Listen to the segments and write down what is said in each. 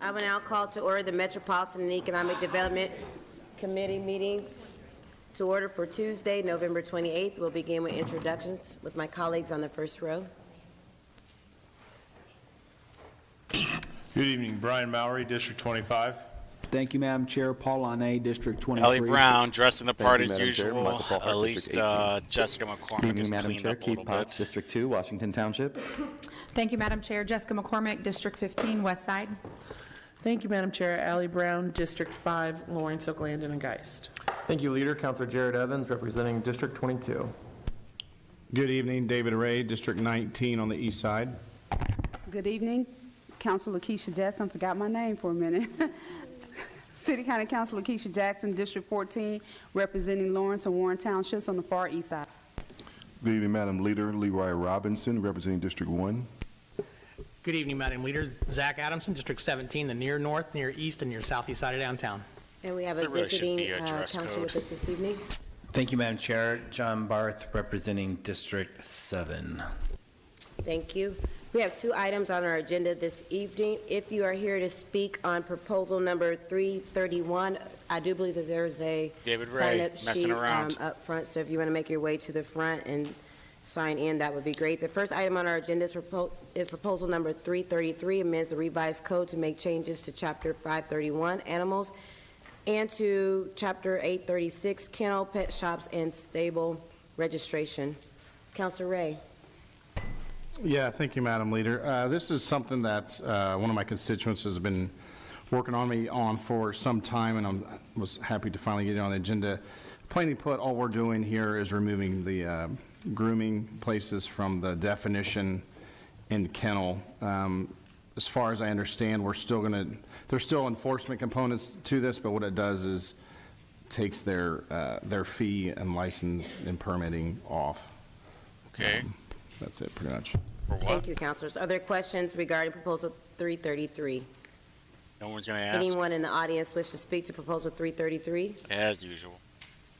I will now call to order the Metropolitan and Economic Development Committee meeting to order for Tuesday, November 28th. We'll begin with introductions with my colleagues on the first row. Good evening. Brian Mowry, District 25. Thank you, Madam Chair. Paul Lane, District 23. Ellie Brown, dressing the part as usual. At least Jessica McCormick is Madam cleaned Chair. up a Keith little Potts, bit. District 2, Washington Township. Thank you, Madam Chair. Jessica McCormick, District 15, West Side. Thank you, Madam Chair. Allie Brown, District 5, Lawrence, Oaklandon, and Geist. Thank you, Leader. Councilor Jared Evans, representing District 22. Good evening. David Ray, District 19 on the east side. Good evening. Councilor Lakeisha Jackson, forgot my name for a minute. City County Councilor Lakeisha Jackson, District 14, representing Lawrence and Warren Townships on the far east side. Good evening, Madam Leader. Leroy Robinson, representing District 1. Good evening, Madam Leader. Zach Adamson, District 17, the near north, near east, and near southeast side of downtown. And we have a visiting councilor with us this evening. Thank you, Madam Chair. John Barth, representing District 7. Thank you. We have two items on our agenda this evening. If you are here to speak on proposal number 331, I do believe that there's a sign-up sheet up front, so if you want to make your way to the front and sign in, that would be great. The first item on our agenda is proposal number 333, amends the revised code to make changes to Chapter 531, Animals, and to Chapter 836, Kennel, Pet Shops, and Stable Registration. Councilor Ray. Yeah, thank you, Madam Leader. This is something that one of my constituents has been working on me on for some time, and I was happy to finally get it on the agenda. Plainly put, all we're doing here is removing the grooming places from the definition in kennel. As far as I understand, we're still going to, there's still enforcement components to this, but what it does is takes their fee and license and permitting off. Okay. That's it, pretty much. Thank you, councilors. Are there questions regarding proposal 333? No one's going to ask. Anyone in the audience wish to speak to proposal 333? As usual.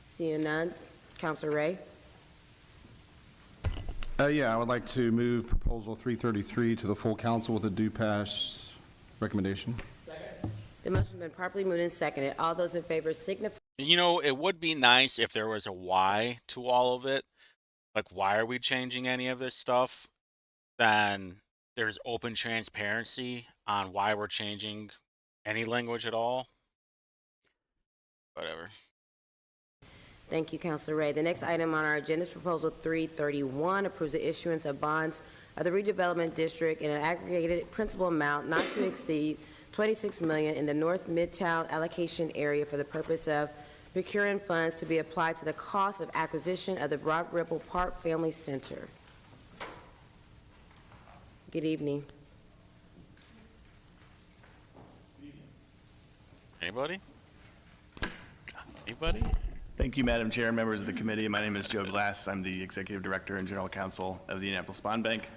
Seeing none. Councilor Ray. Yeah, I would like to move proposal 333 to the full council with a due pass recommendation. The motion has been properly moved and seconded. All those in favor signify. You know, it would be nice if there was a why to all of it. Like, why are we changing any of this stuff? Then there's open transparency on why we're changing any language at all. Whatever. Thank you, Councilor Ray. The next item on our agenda is proposal 331, approves the issuance of bonds of the redevelopment district in an aggregated principal amount not to exceed $26 million in the North Midtown allocation area for the purpose of procuring funds to be applied to the cost of acquisition of the Broad Ripple Park Family Center. Good evening. Anybody? Anybody? Thank you, Madam Chair and members of the committee. My name is Joe Glass. I'm the Executive Director and General Counsel of the Indianapolis Bond Bank,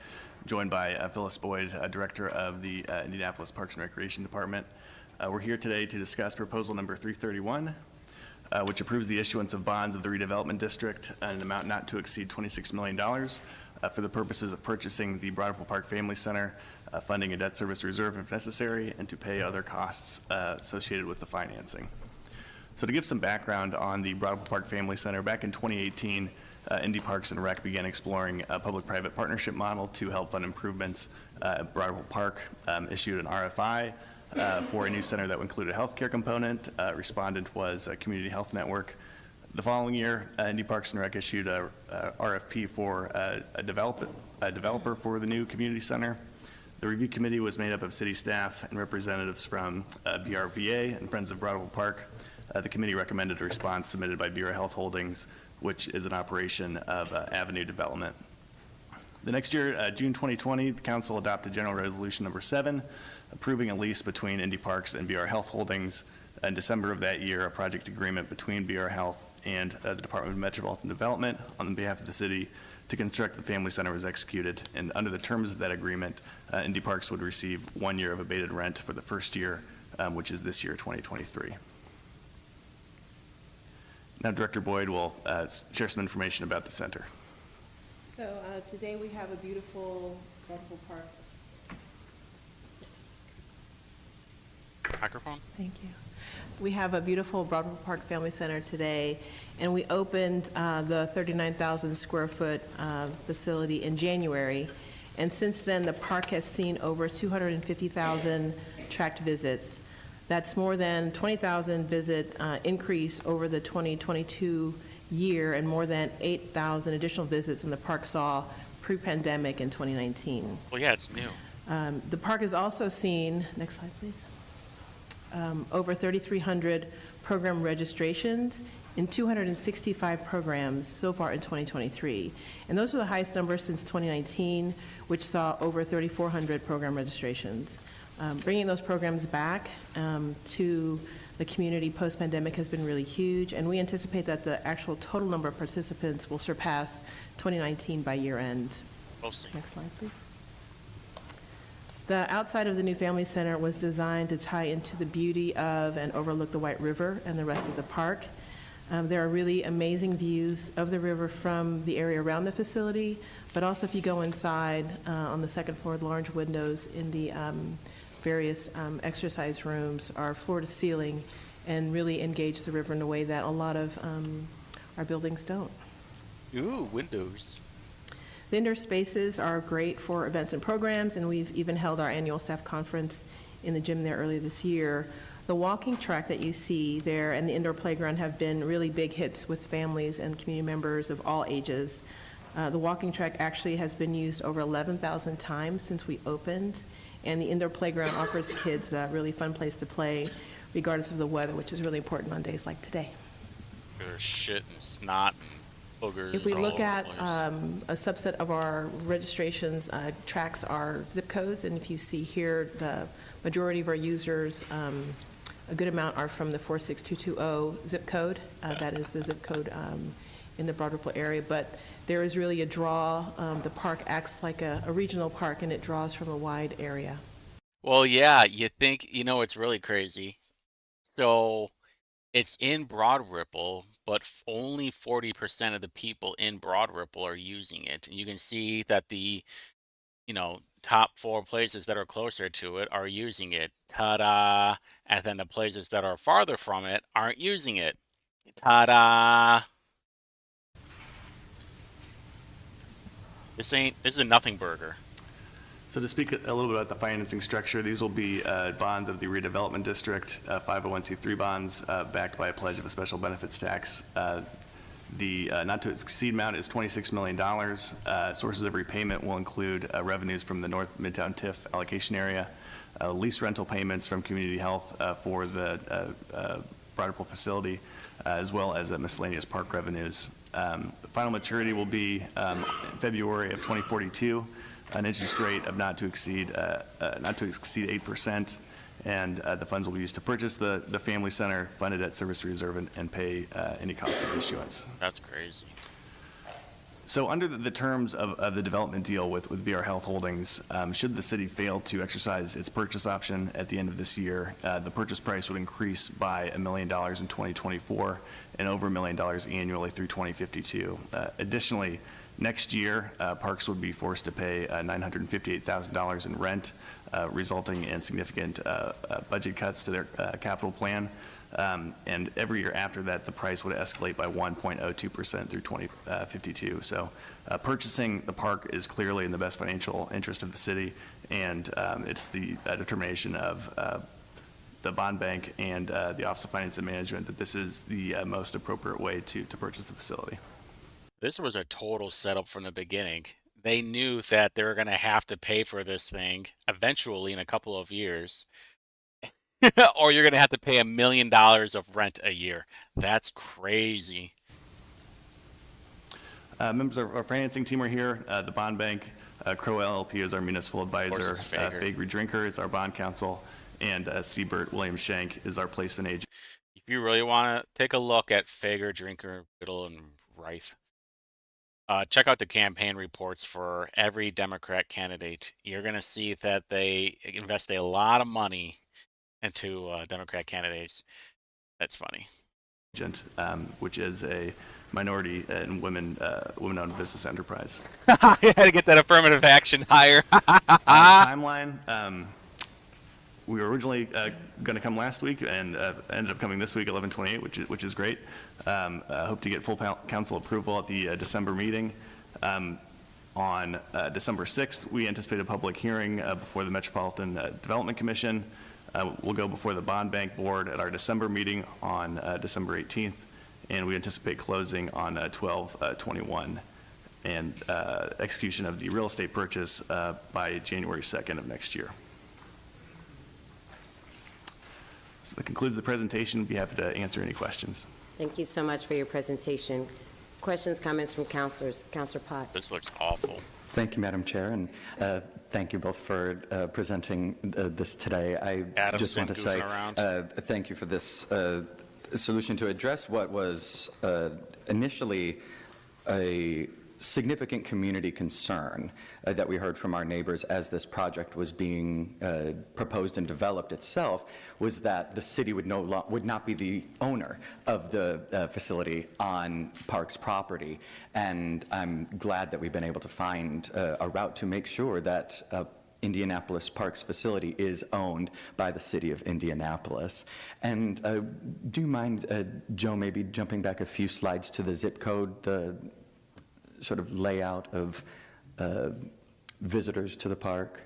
joined by Phyllis Boyd, Director of the Indianapolis Parks and Recreation Department. We're here today to discuss proposal number 331, which approves the issuance of bonds of the redevelopment district in an amount not to exceed $26 million for the purposes of purchasing the Broad Ripple Park Family Center, funding a debt service reserve if necessary, and to pay other costs associated with the financing. So to give some background on the Broad Ripple Park Family Center, back in 2018, Indy Parks and Rec began exploring a public-private partnership model to help fund improvements at Broad Ripple Park, issued an RFI for a new center that would include a healthcare component. Respondent was a community health network. The following year, Indy Parks and Rec issued a RFP for a developer for the new community center. The review committee was made up of city staff and representatives from BRVA and Friends of Broad Ripple Park. The committee recommended a response submitted by Bureau Health Holdings, which is an operation of Avenue Development. The next year, June 2020, the council adopted General Resolution number 7, approving a lease between Indy Parks and BR Health Holdings. In December of that year, a project agreement between BR Health and the Department of Metropolitan Development on behalf of the city to construct the family center was executed. And under the terms of that agreement, Indy Parks would receive 1 year of abated rent for the first year, which is this year, 2023. Now Director Boyd will share some information about the center. So today we have a beautiful Broad Ripple Park Microphone. Thank you. We have a beautiful Broadwell Park Family Center today, and we opened the 39,000 square foot facility in January. And since then, the park has seen over 250,000 tracked visits. That's more than 20,000 visit increase over the 2022 year, and more than 8,000 additional visits than the park saw pre-pandemic in 2019. Well, yeah, it's new. The park has also seen, next slide please, over 3,300 program registrations in 265 programs so far in 2023. And those are the highest numbers since 2019, which saw over 3,400 program registrations. Bringing those programs back to the community post-pandemic has been really huge, and we anticipate that the actual total number of participants will surpass 2019 by year end. We'll see. Next slide, please. The outside of the new Family Center was designed to tie into the beauty of and overlook the White River and the rest of the park. There are really amazing views of the river from the area around the facility, but also if you go inside on the second floor, the large windows in the various exercise rooms are floor to ceiling and really engage the river in a way that a lot of our buildings don't. Ooh, windows. The indoor spaces are great for events and programs, and we've even held our annual staff conference in the gym there earlier this year. The walking track that you see there and the indoor playground have been really big hits with families and community members of all ages. The walking track actually has been used over 11,000 times since we opened, and the indoor playground offers kids a really fun place to play regardless of the weather, which is really important on days like today. There's shit and snot and boogers. If we all look over the at place. a subset of our registrations, tracks are zip codes, and if you see here, the majority of our users, a good amount are from the 46220 zip code. That is the zip code in the Broad Ripple area, but there is really a draw. The park acts like a regional park, and it draws from a wide area. Well, yeah, you think, it's really crazy. So it's in Broad Ripple, but only 40% of the people in Broad Ripple are using it. And you can see that the, top 4 places that are closer to it are using it. Ta-da! And then the places that are farther from it aren't using it. Ta-da! This is a nothing burger. So to speak a little bit about the financing structure, these will be bonds of the redevelopment district, 501c3 bonds backed by a pledge of a special benefits tax. The not to exceed amount is $26 million. Sources of repayment will include revenues from the North Midtown TIF allocation area, lease rental payments from Community Health for the Broad Ripple facility, as well as miscellaneous park revenues. The final maturity will be February of 2042, an interest rate of not to exceed 8%. And the funds will be used to purchase the Family Center, fund a debt service reserve, and pay any cost of issuance. That's crazy. So under the terms of the development deal with BR Health Holdings, should the city fail to exercise its purchase option at the end of this year, the purchase price would increase by $1 million in 2024 and over $1 million annually through 2052. Additionally, next year, Parks would be forced to pay $958,000 in rent, resulting in significant budget cuts to their capital plan. And every year after that, the price would escalate by 1.02% through 2052. So purchasing the park is clearly in the best financial interest of the city, and it's the determination of the bond bank and the Office of Finance and Management that this is the most appropriate way to purchase the facility. This was a total setup from the beginning. They knew that they were going to have to pay for this thing eventually in a couple of years. Or you're going to have to pay $1 million of rent a year. That's crazy. Members of our financing team are here. The bond bank, Crow LLP is our municipal advisor. Fager Drinker is our bond counsel. And Siebert William Shank is our placement agent. If you really want to take a look at Fager, Drinker, Biddle, and Reith, check out the campaign reports for every Democrat candidate. You're going to see that they invest a lot of money into Democrat candidates. That's funny. Which is a minority and women-owned business enterprise. I had to get that affirmative action higher. Timeline. we were originally going to come last week and ended up coming this week, 11/28, which is great. Hope to get full council approval at the December meeting. On December 6th, we anticipate a public hearing before the Metropolitan Development Commission. We'll go before the Bond Bank Board at our December meeting on December 18th, and we anticipate closing on 12/21 and execution of the real estate purchase by January 2nd of next year. So that concludes the presentation. I'd be happy to answer any questions. Thank you so much for your presentation. Questions, comments from councilors? Councilor Potts. This looks awful. Thank you, Madam Chair, and thank you both for presenting this today. I just want to say thank you for this solution to address what was initially a significant community concern that we heard from our neighbors as this project was being proposed and developed itself, was that the city would not be the owner of the facility on Park's property. And I'm glad that we've been able to find a route to make sure that Indianapolis Park's facility is owned by the city of Indianapolis. And do you mind, Joe, maybe jumping back a few slides to the zip code, the sort of layout of visitors to the park?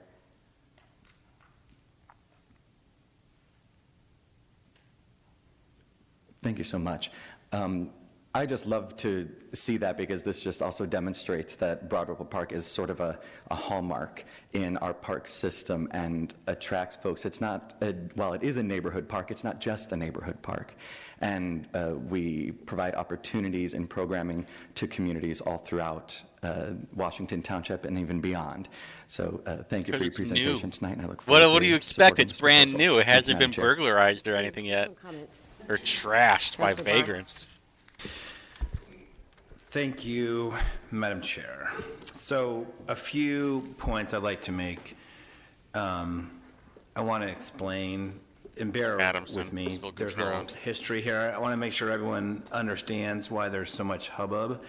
Thank you so much. I just love to see that because this just also demonstrates that Broad Ripple Park is sort of a hallmark in our park system and attracts folks. It's not, while it is a neighborhood park, it's not just a neighborhood park. And we provide opportunities and programming to communities all throughout Washington Township and even beyond. So thank you for your presentation tonight, and I look forward to what do you expect? It's brand proposal. new. It hasn't been Chair. burglarized or anything yet, or trashed by Councilor Barr. vagrants. Thank you, Madam Chair. So a few points I'd like to make. I want to explain, and bear with me, there's a little history here. I want to make sure everyone understands why there's so much hubbub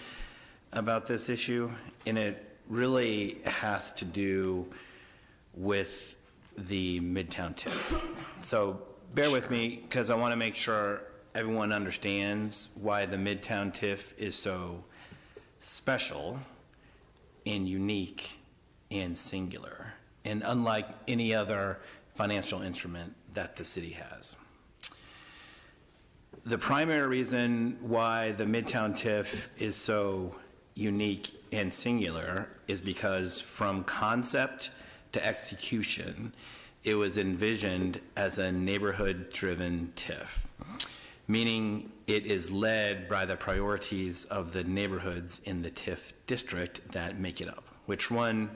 about this issue, and it really has to do with the Midtown TIF. So bear with me, because I want to make sure everyone understands why the Midtown TIF is so special and unique and singular, and unlike any other financial instrument that the city has. The primary reason why the Midtown TIF is so unique and singular is because from concept to execution, it was envisioned as a neighborhood-driven TIF, meaning it is led by the priorities of the neighborhoods in the TIF district that make it up, which one,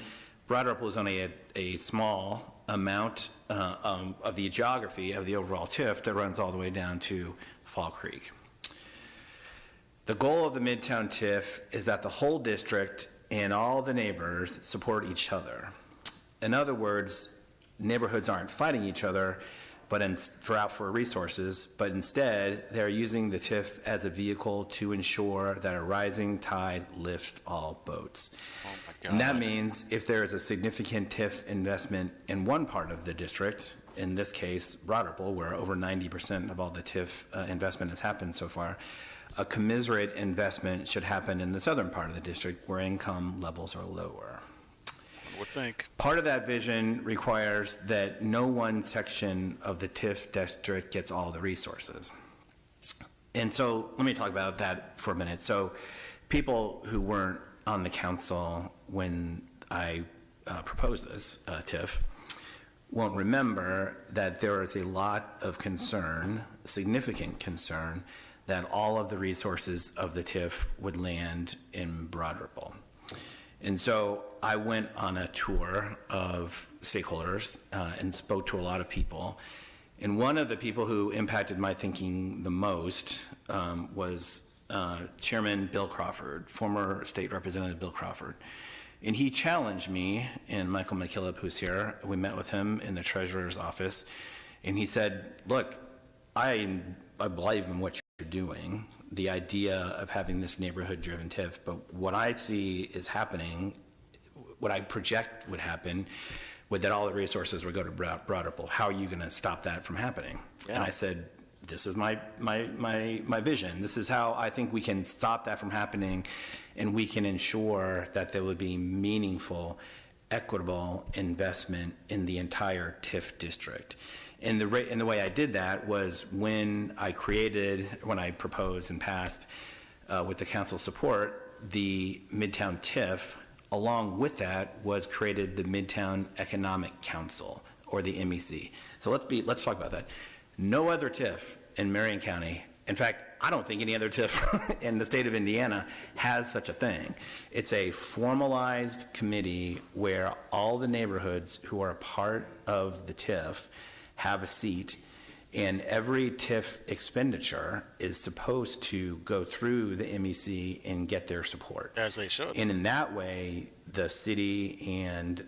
Broad Ripple is only a small amount of the geography of the overall TIF that runs all the way down to Fall Creek. The goal of the Midtown TIF is that the whole district and all the neighbors support each other. In other words, neighborhoods aren't fighting each other for resources, but instead they're using the TIF as a vehicle to ensure that a rising tide lifts all boats. Oh my God. And that means if there is a significant TIF investment in one part of the district, in this case, Broad Ripple, where over 90% of all the TIF investment has happened so far, a commiserate investment should happen in the southern part of the district where income levels are lower. Would think. Part of that vision requires that no one section of the TIF district gets all the resources. And so let me talk about that for a minute. So people who weren't on the council when I proposed this TIF won't remember that there is a lot of concern, significant concern, that all of the resources of the TIF would land in Broad Ripple. And so I went on a tour of stakeholders and spoke to a lot of people. And one of the people who impacted my thinking the most was Chairman Bill Crawford, former State Representative Bill Crawford. And he challenged me, and Michael McKillop, who's here, we met with him in the treasurer's office, and he said, look, I believe in what you're doing, the idea of having this neighborhood-driven TIF, but what I see is happening, what I project would happen, that all the resources would go to Broad-Ripple. How are you going to stop that from happening? Yeah. And I said, this is my vision. This is how I think we can stop that from happening, and we can ensure that there will be meaningful, equitable investment in the entire TIF district. And the way I did that was when I proposed and passed with the council support, the Midtown TIF. Along with that was created the Midtown Economic Council, or the MEC. So let's talk about that. No other TIF in Marion County, in fact, I don't think any other TIF in the state of Indiana has such a thing. It's a formalized committee where all the neighborhoods who are a part of the TIF have a seat, and every TIF expenditure is supposed to go through the MEC and get their support. As they should. And in that way, the city and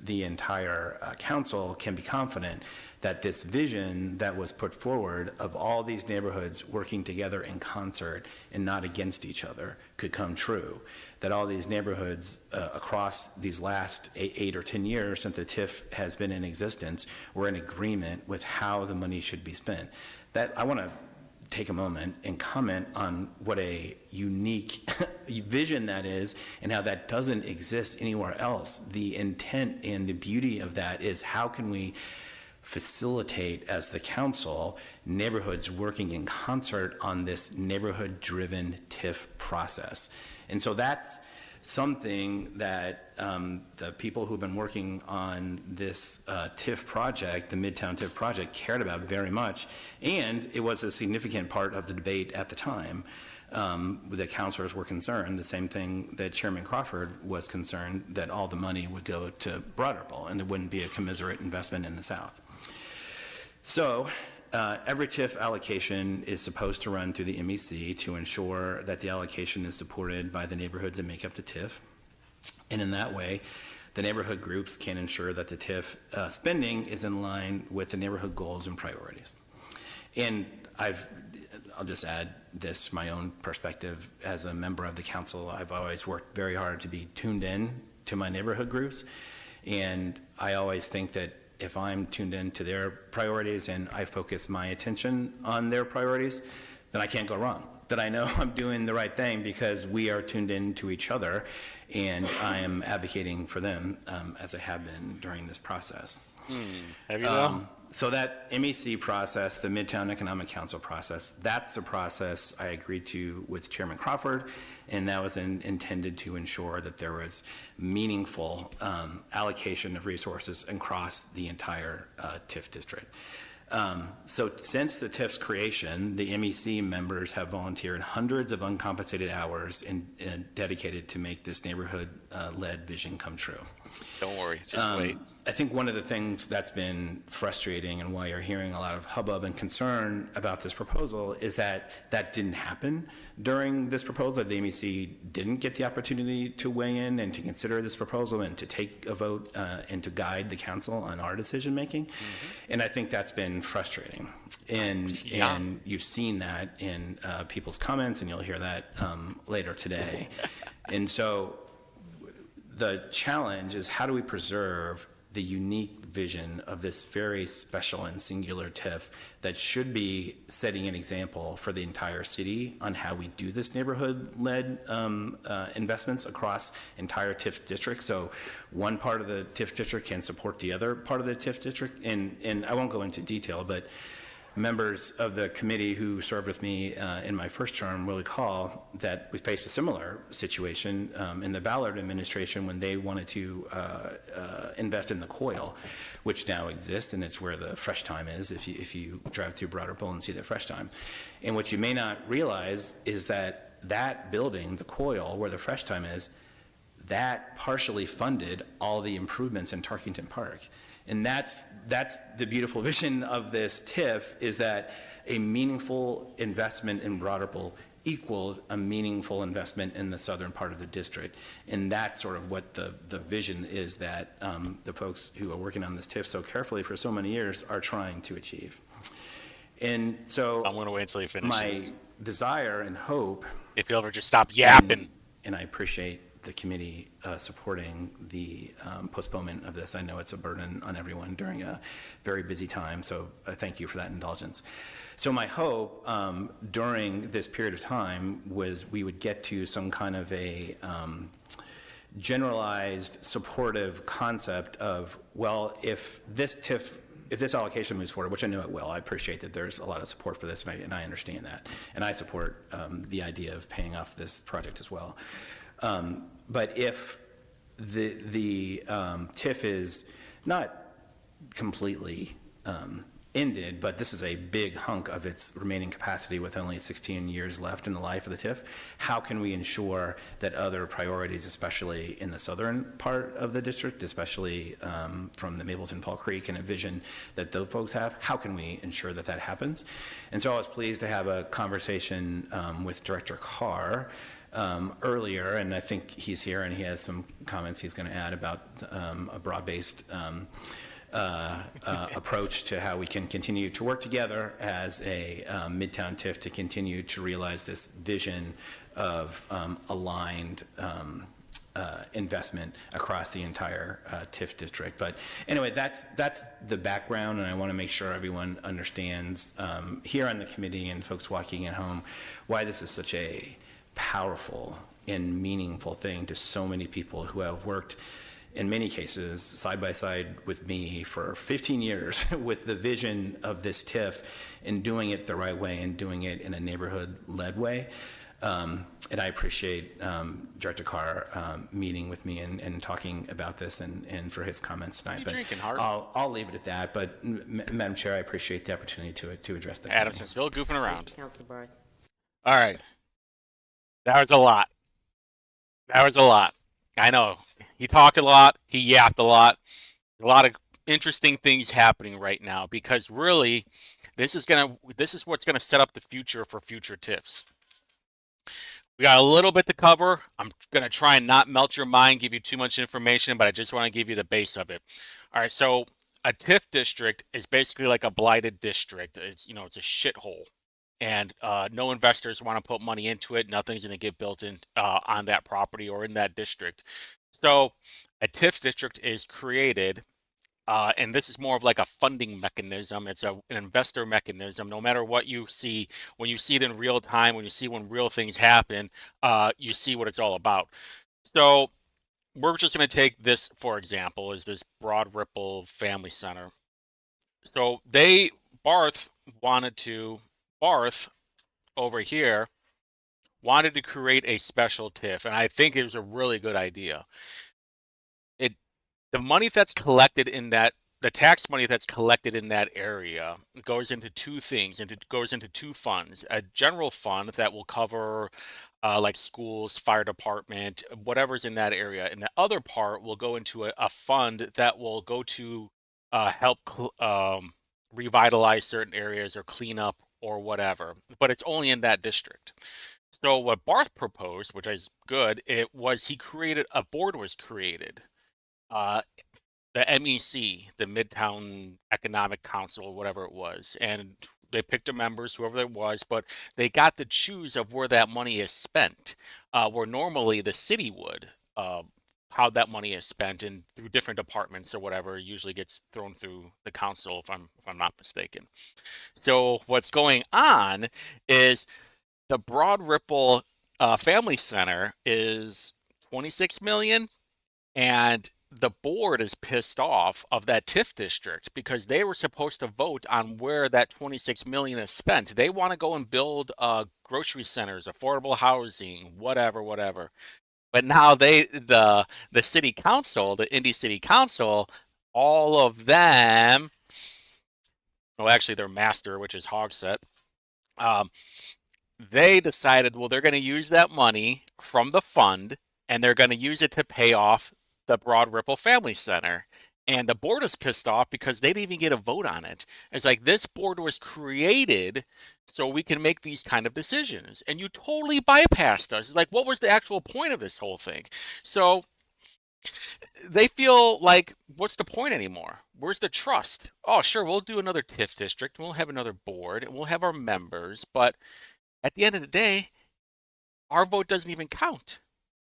the entire council can be confident that this vision that was put forward of all these neighborhoods working together in concert and not against each other could come true. That all these neighborhoods across these last 8 or 10 years since the TIF has been in existence were in agreement with how the money should be spent. That I want to take a moment and comment on what a unique vision that is and how that doesn't exist anywhere else. The intent and the beauty of that is how can we facilitate, as the council, neighborhoods working in concert on this neighborhood-driven TIF process. And so that's something that the people who've been working on this TIF project, the Midtown TIF project, cared about very much. And it was a significant part of the debate at the time. The councilors were concerned, the same thing that Chairman Crawford was concerned, that all the money would go to Broad-Ripple and there wouldn't be a commensurate investment in the South. So every TIF allocation is supposed to run through the MEC to ensure that the allocation is supported by the neighborhoods that make up the TIF. And in that way, the neighborhood groups can ensure that the TIF spending is in line with the neighborhood goals and priorities. And I'll just add this, my own perspective as a member of the council. I've always worked very hard to be tuned in to my neighborhood groups. And I always think that if I'm tuned in to their priorities and I focus my attention on their priorities, then I can't go wrong. That I know I'm doing the right thing because we are tuned in to each other, and I am advocating for them as I have been during this process. Have you though? So that MEC process, the Midtown Economic Council process, that's the process I agreed to with Chairman Crawford, and that was intended to ensure that there was meaningful allocation of resources across the entire TIF district. So since the TIF's creation, the MEC members have volunteered hundreds of uncompensated hours and dedicated to make this neighborhood-led vision come true. Don't worry, just wait. I think one of the things that's been frustrating and why you're hearing a lot of hubbub and concern about this proposal is that that didn't happen during this proposal. The MEC didn't get the opportunity to weigh in and to consider this proposal and to take a vote and to guide the council on our decision making. And I think that's been frustrating. And you've seen that in people's comments, and you'll hear that later today. And so the challenge is, how do we preserve the unique vision of this very special and singular TIF that should be setting an example for the entire city on how we do this neighborhood-led investments across entire TIF districts. So one part of the TIF district can support the other part of the TIF district. And I won't go into detail, but members of the committee who served with me in my first term will recall that we faced a similar situation in the Ballard administration when they wanted to invest in the COIL, which now exists, and it's where the Fresh Time is if you drive through Broad-Ripple and see the Fresh Time. And what you may not realize is that that building, the COIL, where the Fresh Time is, that partially funded all the improvements in Tarkington Park. And that's the beautiful vision of this TIF, is that a meaningful investment in Broad-Ripple equaled a meaningful investment in the southern part of the district. And that's sort of what the vision is that the folks who are working on this TIF so carefully for so many years are trying to achieve. And so I'm going to wait until he finishes. My desire and hope, if you ever just stop yapping. And I appreciate the committee supporting the postponement of this. I know it's a burden on everyone during a very busy time, so thank you for that indulgence. So my hope during this period of time was we would get to some kind of a generalized supportive concept of, well, if this allocation moves forward, which I know it will, I appreciate that there's a lot of support for this, and I understand that. And I support the idea of paying off this project as well. But if the TIF is not completely ended, but this is a big hunk of its remaining capacity with only 16 years left in the life of the TIF, how can we ensure that other priorities, especially in the southern part of the district, especially from the Mapleton Fall Creek and a vision that those folks have, how can we ensure that that happens? And so I was pleased to have a conversation with Director Carr earlier, and I think he's here and he has some comments he's going to add about a broad-based approach to how we can continue to work together as a Midtown TIF to continue to realize this vision of aligned investment across the entire TIF district. But anyway, that's the background, and I want to make sure everyone understands here on the committee and folks watching at home why this is such a powerful and meaningful thing to so many people who have worked in many cases, side by side with me for 15 years with the vision of this TIF and doing it the right way and doing it in a neighborhood-led way. And I appreciate Director Carr meeting with me and talking about this and for his comments tonight. But drinking, Hart? I'll leave it at that. But Madam Chair, I appreciate the opportunity to address that. Adamson's still goofing around. Councilor Barth. All right. That was a lot. I know. He talked a lot. He yapped a lot. A lot of interesting things happening right now because really, this is what's gonna set up the future for future TIFs. We got a little bit to cover. I'm gonna try and not melt your mind, give you too much information, but I just want to give you the base of it. All right. So a TIF district is basically like a blighted district. It's it's a shithole. And no investors want to put money into it. Nothing's going to get built in on that property or in that district. So a TIF district is created, and this is more of like a funding mechanism. It's an investor mechanism. No matter what you see, when you see it in real time, when real things happen, you see what it's all about. So we're just going to take this, for example, is this Broad Ripple Family Center. So Barth over here wanted to create a special TIF, and I think it was a really good idea. The money that's collected in that, the tax money that's collected in that area goes into two things, and it goes into two funds. A general fund that will cover like schools, fire department, whatever's in that area, and the other part will go into a fund that will go to help revitalize certain areas or clean up or whatever, but it's only in that district. So what Barth proposed, which is good, a board was created. The MEC, the Midtown Economic Council, whatever it was, and they picked the members, whoever it was, but they got to choose of where that money is spent, where normally the city would, how that money is spent and through different departments or whatever usually gets thrown through the council if I'm not mistaken. So what's going on is the Broad Ripple Family Center is $26 million, and the board is pissed off of that TIF district because they were supposed to vote on where that $26 million is spent. They want to go and build grocery centers, affordable housing, whatever. But now the city council, the Indy City Council, all of them, well, actually their master, which is Hogset, they decided, well, they're going to use that money from the fund, and they're going to use it to pay off the Broad Ripple Family Center. And the board is pissed off because they didn't even get a vote on it. It's like, this board was created so we can make these kind of decisions. And you totally bypassed us. It's like, what was the actual point of this whole thing? So they feel like, what's the point anymore? Where's the trust? Oh, sure, we'll do another TIF district. We'll have another board, and we'll have our members. But at the end of the day, our vote doesn't even count.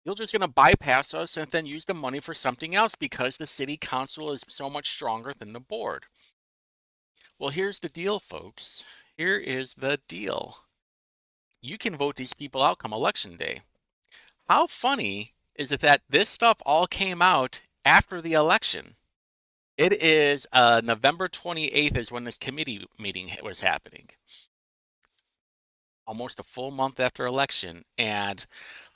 You're just going to bypass us and then use the money for something else because the city council is so much stronger than the board. Well, here's the deal, folks. Here is the deal. You can vote these people out come election day. How funny is it that this stuff all came out after the election? It is November 28th is when this committee meeting was happening. Almost a full month after election. And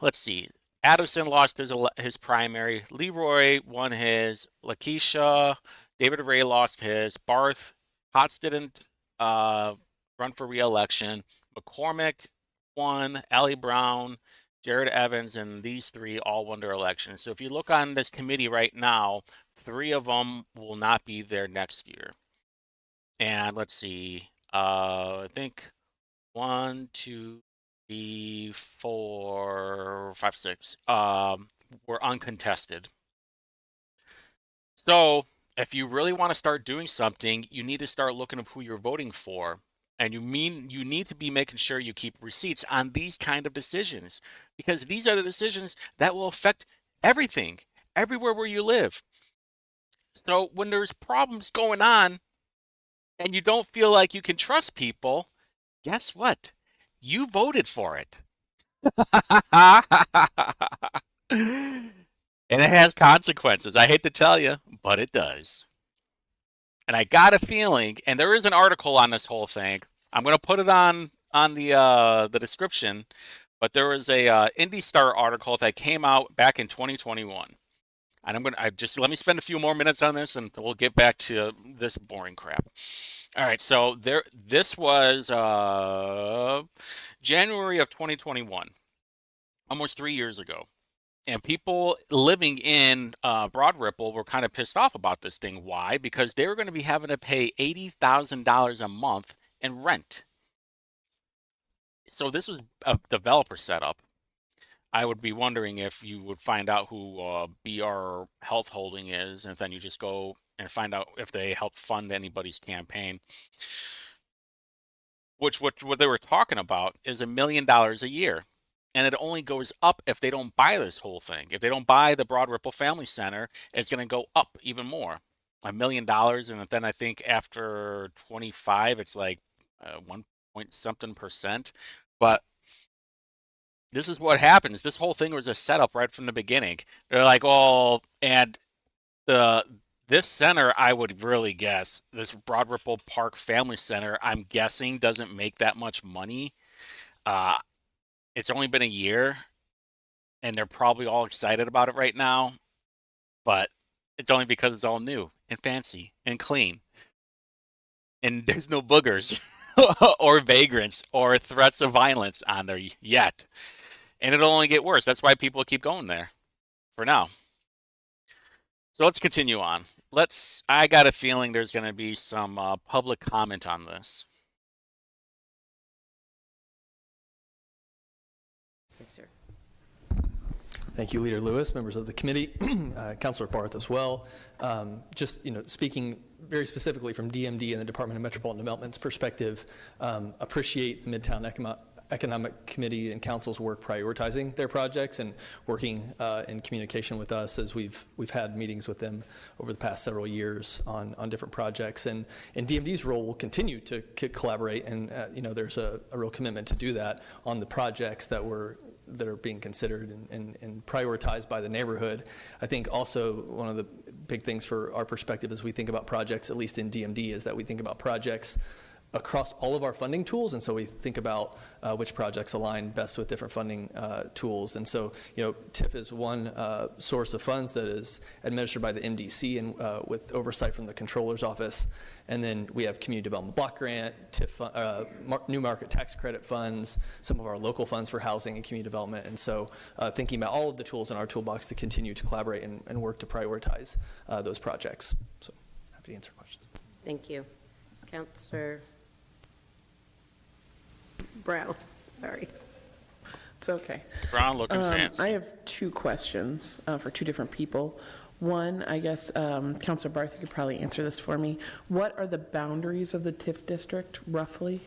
let's see. Addison lost his primary. Leroy won his. Lakeisha. David Ray lost his. Barth. Potts didn't run for re-election. McCormick won. Allie Brown, Jared Evans, and these three all won their elections. So if you look on this committee right now, 3 of them will not be there next year. And let's see. I think 1, 2, 3, 4, 5, 6 were uncontested. So if you really want to start doing something, you need to start looking at who you're voting for. And you need to be making sure you keep receipts on these kind of decisions, because these are the decisions that will affect everything, everywhere where you live. So when there's problems going on and you don't feel like you can trust people, guess what? You voted for it. And it has consequences. I hate to tell you, but it does. And I got a feeling, and there is an article on this whole thing. I'm going to put it on the description, but there was a IndyStar article that came out back in 2021. And let me spend a few more minutes on this, and we'll get back to this boring crap. All right, so this was January of 2021, almost 3 years ago. And people living in Broad Ripple were kind of pissed off about this thing. Why? Because they were going to be having to pay $80,000 a month in rent. So this was a developer setup. I would be wondering if you would find out who BR Health Holding is, and then you just go and find out if they help fund anybody's campaign. What they were talking about is $1 million a year. And it only goes up if they don't buy this whole thing. If they don't buy the Broad Ripple Family Center, it's going to go up even more. $1 million, and then I think after 25, it's like 1-point-something%. But this is what happens. This whole thing was a setup right from the beginning. They're like, oh, and this center, I would really guess, this Broad Ripple Park Family Center, I'm guessing doesn't make that much money. It's only been a year, and they're probably all excited about it right now, but it's only because it's all new and fancy and clean. And there's no boogers or vagrants or threats of violence on there yet. And it'll only get worse. That's why people keep going there for now. So let's continue on. I got a feeling there's going to be some public comment on this. Yes, sir. Thank you, Leader Lewis, members of the committee, Councilor Barth as well. Just, speaking very specifically from DMD and the Department of Metropolitan Development's perspective, appreciate the Midtown Economic Committee and Council's work prioritizing their projects and working in communication with us as we've had meetings with them over the past several years on different projects. And DMD's role will continue to collaborate, and there's a real commitment to do that on the projects that are being considered and prioritized by the neighborhood. I think also one of the big things for our perspective as we think about projects, at least in DMD, is that we think about projects across all of our funding tools, and so we think about which projects align best with different funding tools. And so, TIF is one source of funds that is administered by the MDC and with oversight from the Controller's Office. And then we have Community Development Block Grant, TIF, New Market Tax Credit funds, some of our local funds for housing and community development. And so thinking about all of the tools in our toolbox to continue to collaborate and work to prioritize those projects. So happy to answer questions. Thank you. Councilor Brown, sorry. It's okay. Brown looking fancy. I have 2 questions for 2 different people. One, I guess, Councilor Barth, you could probably answer this for me. What are the boundaries of the TIF district, roughly?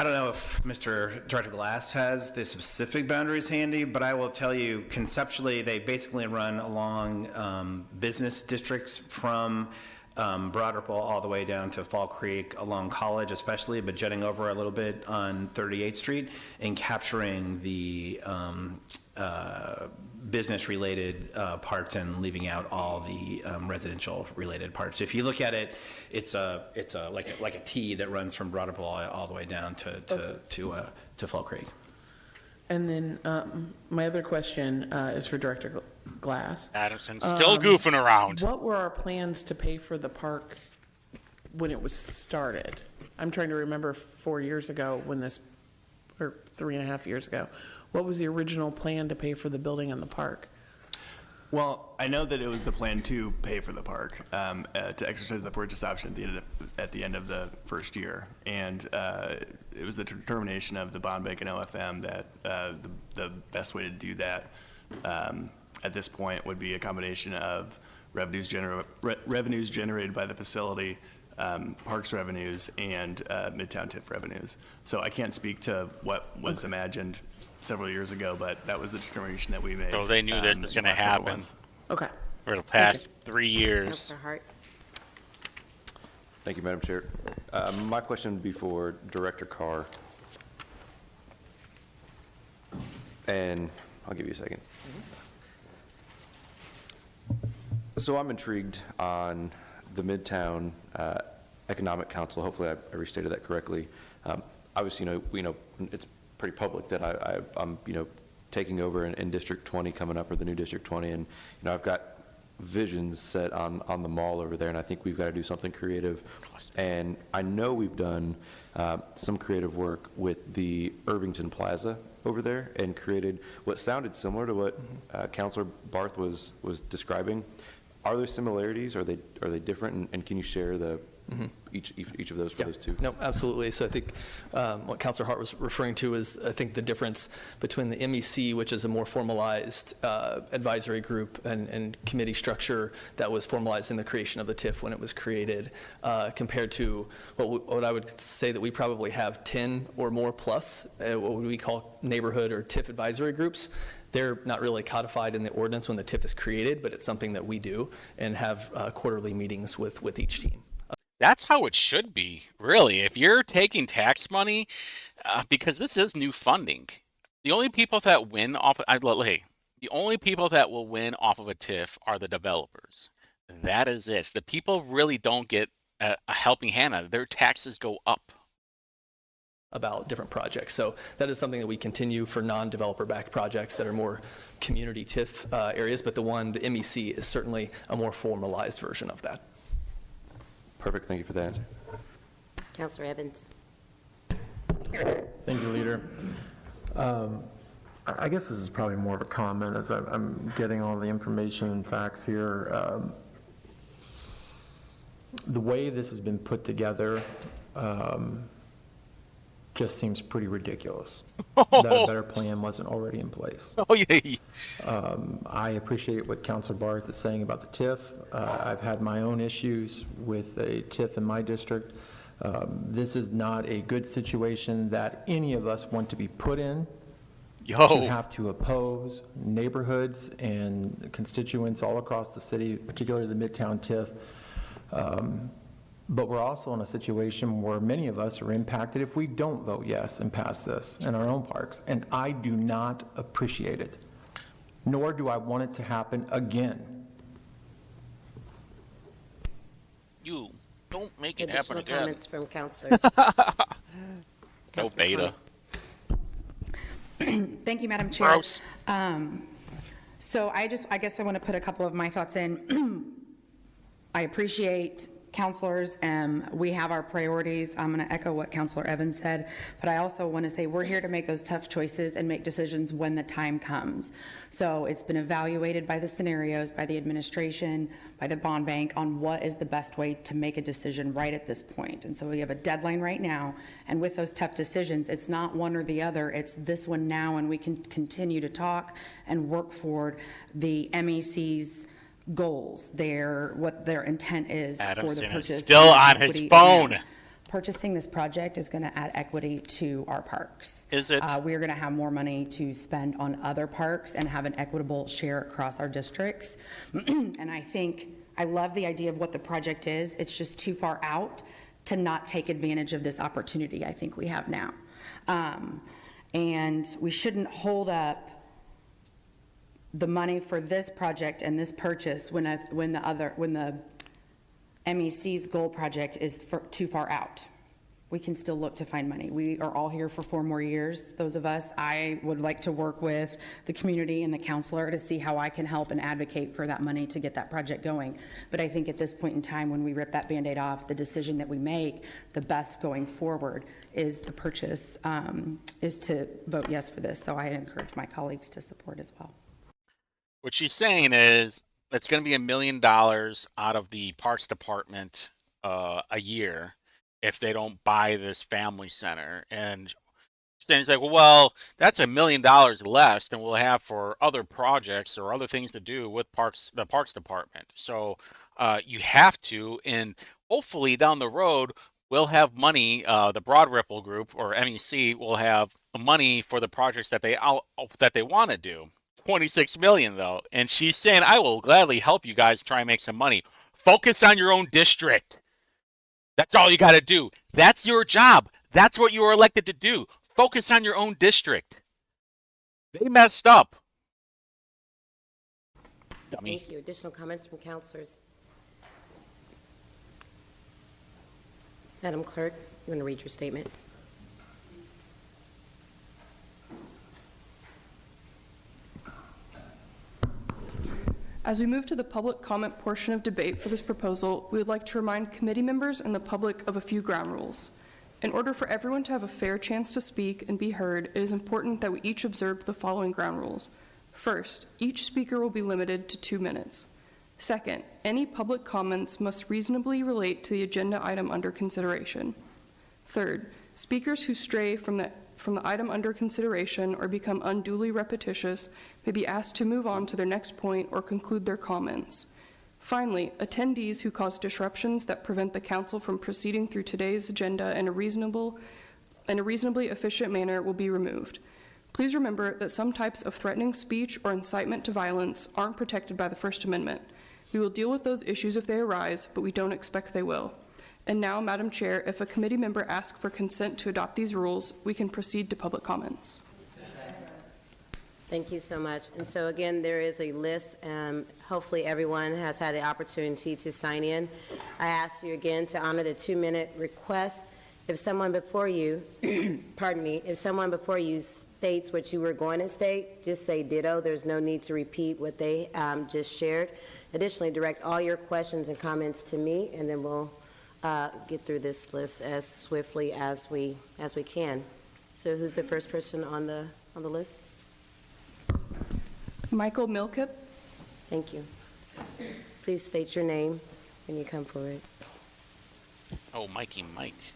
I don't know if Mr. Director Glass has the specific boundaries handy, but I will tell you conceptually, they basically run along business districts from Broad Ripple all the way down to Fall Creek along College especially, but jetting over a little bit on 38th Street and capturing the business-related parts and leaving out all the residential-related parts. If you look at it, it's like a T that runs from Broad Ripple all the way down to Fall Creek. And then my other question is for Director Glass. Adamson's still goofing around. What were our plans to pay for the park when it was started? I'm trying to remember 4 years ago when this, or 3.5 years ago. What was the original plan to pay for the building and the park? Well, I know that it was the plan to pay for the park, to exercise the purchase option at the end of the first year. And it was the determination of the bond bank and OFM that the best way to do that at this point would be a combination of revenues generated by the facility, parks revenues, and Midtown TIF revenues. So I can't speak to what was imagined several years ago, but that was the determination that we made. So they knew that it was going to happen. Okay. For the past 3 years. Councilor Hart. Thank you, Madam Chair. My question would be for Director Carr. And I'll give you a second. So I'm intrigued on the Midtown Economic Council. Hopefully I restated that correctly. Obviously, it's pretty public that I'm taking over in District 20 coming up, or the new District 20, and I've got visions set on the mall over there, and I think we've got to do something creative. And I know we've done some creative work with the Irvington Plaza over there and created what sounded similar to what Councilor Barth was describing. Are there similarities? Are they different? And can you share the each of those for those two? No, absolutely. So I think what Councilor Hart was referring to is, I think, the difference between the MEC, which is a more formalized advisory group and committee structure that was formalized in the creation of the TIF when it was created, compared to what I would say that we probably have 10 or more plus, what we call neighborhood or TIF advisory groups. They're not really codified in the ordinance when the TIF is created, but it's something that we do and have quarterly meetings with each team. That's how it should be, really. If you're taking tax money, because this is new funding, the only people that win off, the only people that will win off of a TIF are the developers. That is it. The people really don't get a helping hand on it. Their taxes go up. About different projects. So that is something that we continue for non-developer backed projects that are more community TIF areas, but the MEC is certainly a more formalized version of that. Perfect. Thank you for that answer. Councilor Evans. Thank you, Leader. I guess this is probably more of a comment as I'm getting all the information and facts here. The way this has been put together just seems pretty ridiculous. That a better plan wasn't already in place. Oh, yeah. I appreciate what Councilor Barth is saying about the TIF. I've had my own issues with a TIF in my district. This is not a good situation that any of us want to be put in. To have to oppose neighborhoods and constituents all across the city, particularly the Midtown TIF. But we're also in a situation where many of us are impacted if we don't vote yes and pass this in our own parks. And I do not appreciate it, nor do I want it to happen again. You don't make it happen again. Comments from councilors. No beta. Thank you, Madam Chair. Gross. So I guess I want to put a couple of my thoughts in. I appreciate counselors, we have our priorities. I'm going to echo what Councilor Evans said, but I also want to say we're here to make those tough choices and make decisions when the time comes. So it's been evaluated by the scenarios, by the administration, by the bond bank on what is the best way to make a decision right at this point. And so we have a deadline right now, and with those tough decisions, it's not one or the other, it's this one now, and we can continue to talk and work forward the MEC's goals, what their intent is for the Adamson purchase. is still on his phone. purchasing this project is going to add equity to our parks. Is it? We're going to have more money to spend on other parks and have an equitable share across our districts. And I love the idea of what the project is. It's just too far out to not take advantage of this opportunity I think we have now. And we shouldn't hold up the money for this project and this purchase when the MEC's goal project is too far out. We can still look to find money. We are all here for 4 more years, those of us. I would like to work with the community and the counselor to see how I can help and advocate for that money to get that project going. But I think at this point in time, when we rip that Band-Aid off, the decision that we make, the best going forward is the purchase, is to vote yes for this. So I encourage my colleagues to support as well. What she's saying is it's going to be $1 million out of the Parks Department a year if they don't buy this family center. And he's like, well, that's $1 million less than we'll have for other projects or other things to do with the Parks Department. So you have to, and hopefully down the road, we'll have money. The Broad Ripple Group or MEC will have money for the projects that they want to do. $26 million though, and she's saying, I will gladly help you guys try and make some money. Focus on your own district. That's all you got to do. That's your job. That's what you were elected to do. Focus on your own district. They messed up. Dummy. Thank you. Additional comments from councilors? Madam Clerk, you want to read your statement? As we move to the public comment portion of debate for this proposal, we would like to remind committee members and the public of a few ground rules. In order for everyone to have a fair chance to speak and be heard, it is important that we each observe the following ground rules. First, each speaker will be limited to 2 minutes. Second, any public comments must reasonably relate to the agenda item under consideration. Third, speakers who stray from the item under consideration or become unduly repetitious may be asked to move on to their next point or conclude their comments. Finally, attendees who cause disruptions that prevent the council from proceeding through today's agenda in a reasonably efficient manner will be removed. Please remember that some types of threatening speech or incitement to violence aren't protected by the First Amendment. We will deal with those issues if they arise, but we don't expect they will. And now, Madam Chair, if a committee member asks for consent to adopt these rules, we can proceed to public comments. Thank you so much. And so again, there is a list. Hopefully everyone has had the opportunity to sign in. I ask you again to honor the 2-minute request. If someone before you, pardon me, if someone before you states what you were going to state, just say ditto. There's no need to repeat what they just shared. Additionally, direct all your questions and comments to me, and then we'll get through this list as swiftly as we can. So who's the first person on the list? Michael Milkip. Thank you. Please state your name when you come forward. Oh, Mikey Mike.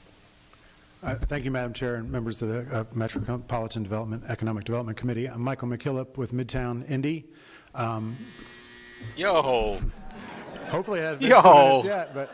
Thank you, Madam Chair, and members of the Metropolitan Economic Development Committee. I'm Michael McKillop with Midtown Indy. Yo. Hopefully I haven't been 2 minutes yet, but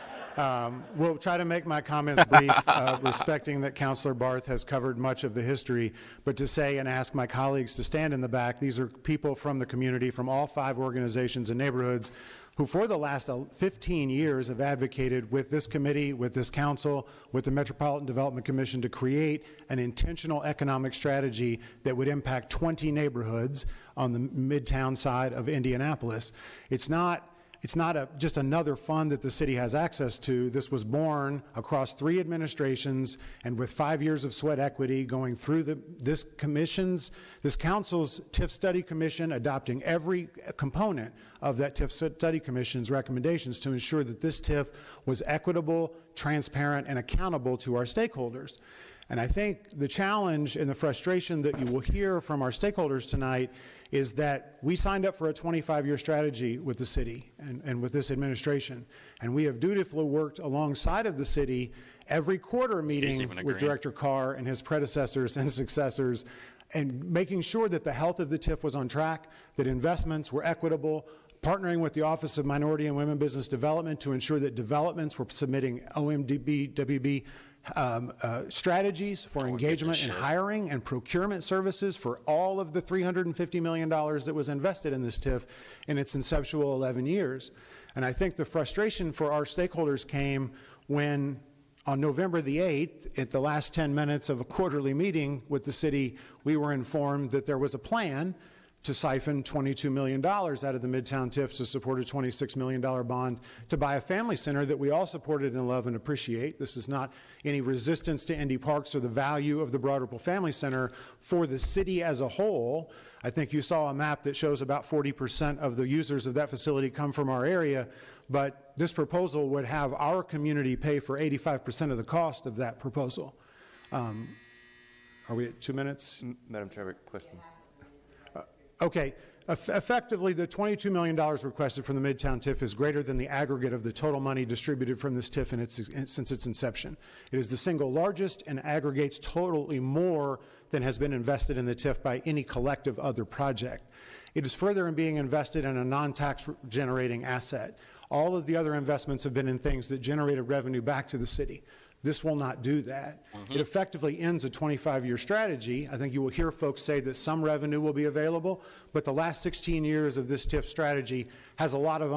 we'll try to make my comments brief, respecting that Councilor Barth has covered much of the history, but to say and ask my colleagues to stand in the back. These are people from the community, from all 5 organizations and neighborhoods, who for the last 15 years have advocated with this committee, with this council, with the Metropolitan Development Commission to create an intentional economic strategy that would impact 20 neighborhoods on the Midtown side of Indianapolis. It's not just another fund that the city has access to. This was born across 3 administrations and with 5 years of sweat equity going through this council's TIF study commission, adopting every component of that TIF study commission's recommendations to ensure that this TIF was equitable, transparent, and accountable to our stakeholders. And I think the challenge and the frustration that you will hear from our stakeholders tonight is that we signed up for a 25-year strategy with the city and with this administration. And we have dutifully worked alongside of the city every quarter meeting with Director Carr and his predecessors and successors, and making sure that the health of the TIF was on track, that investments were equitable, partnering with the Office of Minority and Women Business Development to ensure that developments were submitting OMDB strategies for engagement in hiring and procurement services for all of the $350 million that was invested in this TIF in its inceptual 11 years. And I think the frustration for our stakeholders came when on November the 8th, at the last 10 minutes of a quarterly meeting with the city, we were informed that there was a plan to siphon $22 million out of the Midtown TIF to support a $26 million bond to buy a family center that we all supported and love and appreciate. This is not any resistance to Indy Parks or the value of the Broad Ripple Family Center for the city as a whole. I think you saw a map that shows about 40% of the users of that facility come from our area, but this proposal would have our community pay for 85% of the cost of that proposal. Are we at 2 minutes? Madam Chair, question. Okay. Effectively, the $22 million requested from the Midtown TIF is greater than the aggregate of the total money distributed from this TIF since its inception. It is the single largest and aggregates totally more than has been invested in the TIF by any collective other project. It is further in being invested in a non-tax generating asset. All of the other investments have been in things that generated revenue back to the city. This will not do that. It effectively ends a 25-year strategy. I think you will hear folks say that some revenue will be available, but the last 16 years of this TIF strategy has a lot of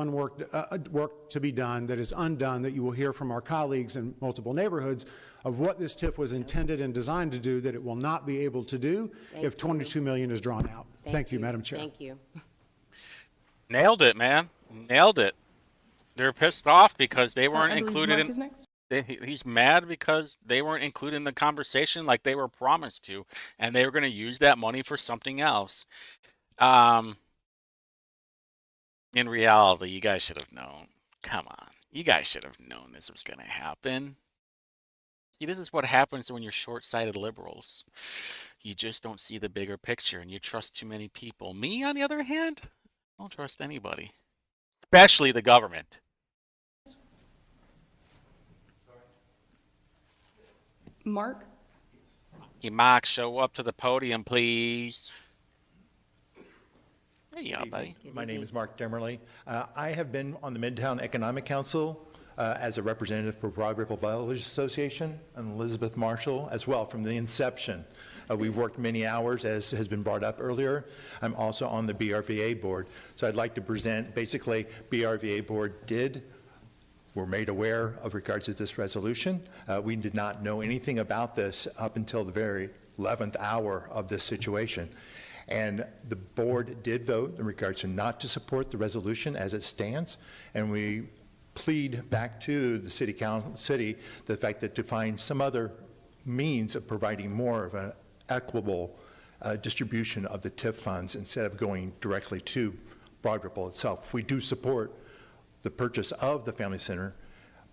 work to be done that is undone, that you will hear from our colleagues in multiple neighborhoods of what this TIF was intended and designed to do that it will not be able to do if $22 million is drawn out. Thank you, Madam Chair. Thank you. Nailed it, man. Nailed it. They're pissed off because they weren't included Mark is next. He's mad because they weren't included in the conversation like they were promised to, and they were going to use that money for something else. In reality, you guys should have known. Come on. You guys should have known this was going to happen. See, this is what happens when you're short-sighted liberals. You just don't see the bigger picture, and you trust too many people. Me, on the other hand, I don't trust anybody, especially the government. Mark? Hey, Mark, show up to the podium, please. There you go, buddy. My name is Mark Demerly. I have been on the Midtown Economic Council as a representative for Broad Ripple Village Association, and Elizabeth Marshall as well from the inception. We've worked many hours, as has been brought up earlier. I'm also on the BRVA board. So I'd like to present, basically, BRVA board were made aware of regards to this resolution. We did not know anything about this up until the very 11th hour of this situation. And the board did vote in regards to not to support the resolution as it stands. And we plead back to the city the fact that to find some other means of providing more of an equitable distribution of the TIF funds instead of going directly to Broad Ripple itself. We do support the purchase of the family center,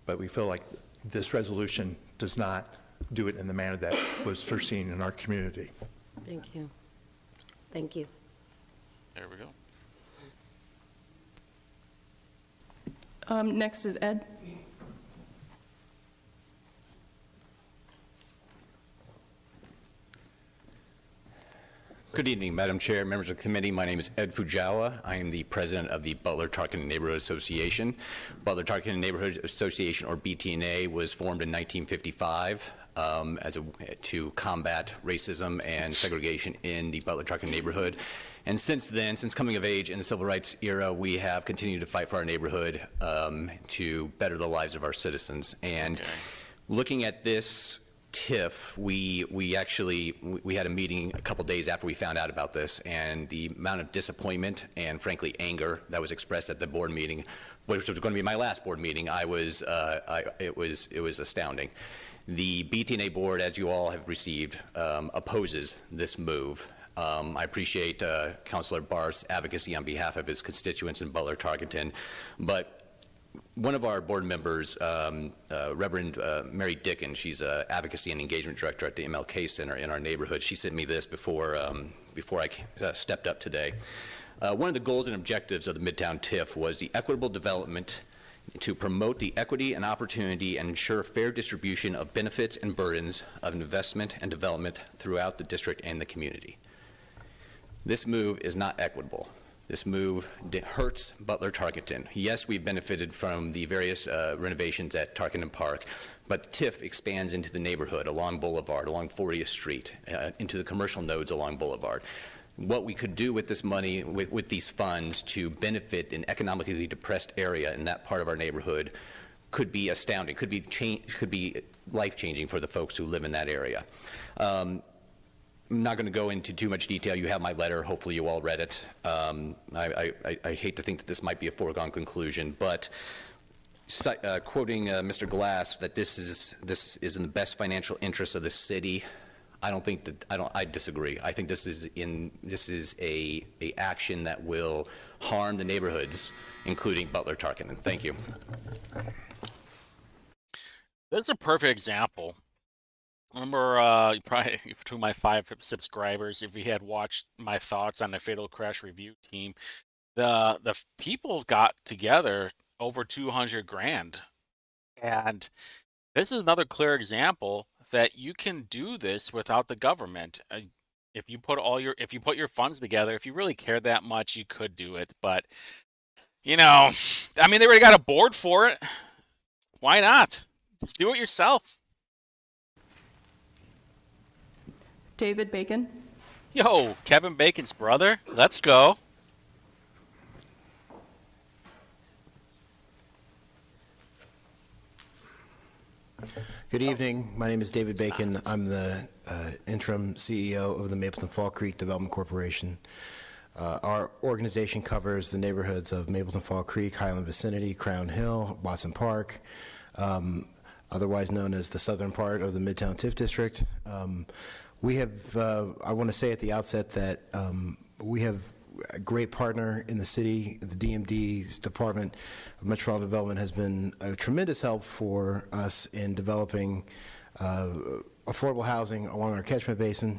but we feel like this resolution does not do it in the manner that was foreseen in our community. Thank you. Thank you. There we go. Next is Ed. Good evening, Madam Chair, members of the committee. My name is Ed Fujawa. I am the president of the Butler-Tarkington Neighborhood Association. Butler-Tarkington Neighborhood Association, or BTNA, was formed in 1955 to combat racism and segregation in the Butler-Tarkington neighborhood. And since then, since coming of age in the civil rights era, we have continued to fight for our neighborhood to better the lives of our citizens. And looking at this TIF, we had a meeting a couple days after we found out about this, and the amount of disappointment and frankly anger that was expressed at the board meeting, which was going to be my last board meeting, it was astounding. The BTNA board, as you all have received, opposes this move. I appreciate Councilor Barth's advocacy on behalf of his constituents in Butler-Tarkington, but one of our board members, Reverend Mary Dickon, she's an advocacy and engagement director at the MLK Center in our neighborhood. She sent me this before I stepped up today. One of the goals and objectives of the Midtown TIF was the equitable development to promote the equity and opportunity and ensure fair distribution of benefits and burdens of investment and development throughout the district and the community. This move is not equitable. This move hurts Butler Tarkenton. Yes, we've benefited from the various renovations at Tarkenton Park, but TIF expands into the neighborhood along Boulevard, along 40th Street, into the commercial nodes along Boulevard. What we could do with this money, with these funds, to benefit an economically depressed area in that part of our neighborhood could be astounding, could be life-changing for the folks who live in that area. I'm not going to go into too much detail. You have my letter. Hopefully you all read it. I hate to think that this might be a foregone conclusion, but quoting Mr. Glass that this is in the best financial interest of the city, I disagree. I think this is a action that will harm the neighborhoods, including Butler Tarkenton. Thank you. That's a perfect example. Remember, probably to my 5 subscribers, if you had watched my thoughts on the Fatal Crash review team, the people got together over 200 grand, and this is another clear example that you can do this without the government. If you put your funds together, if you really cared that much, you could do it. But they already got a board for it. Why not? Just do it yourself. David Bacon. Yo, Kevin Bacon's brother. Let's go. Good evening. My name is David Bacon. I'm the interim CEO of the Mapleton Fall Creek Development Corporation. Our organization covers the neighborhoods of Mapleton Fall Creek, Highland Vicinity, Crown Hill, Watson Park, otherwise known as the southern part of the Midtown TIF District. We have, I want to say at the outset that we have a great partner in the city. The DMD's Department of Metropolitan Development has been a tremendous help for us in developing affordable housing along our catchment basin.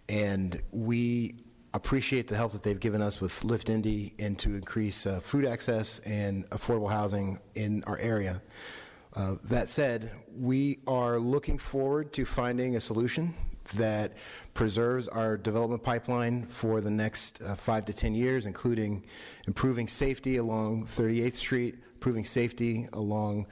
And we appreciate the help that they've given us with Lift Indy and to increase food access and affordable housing in our area. That said, we are looking forward to finding a solution that preserves our development pipeline for the next 5 to 10 years, including improving safety along 38th Street, improving safety along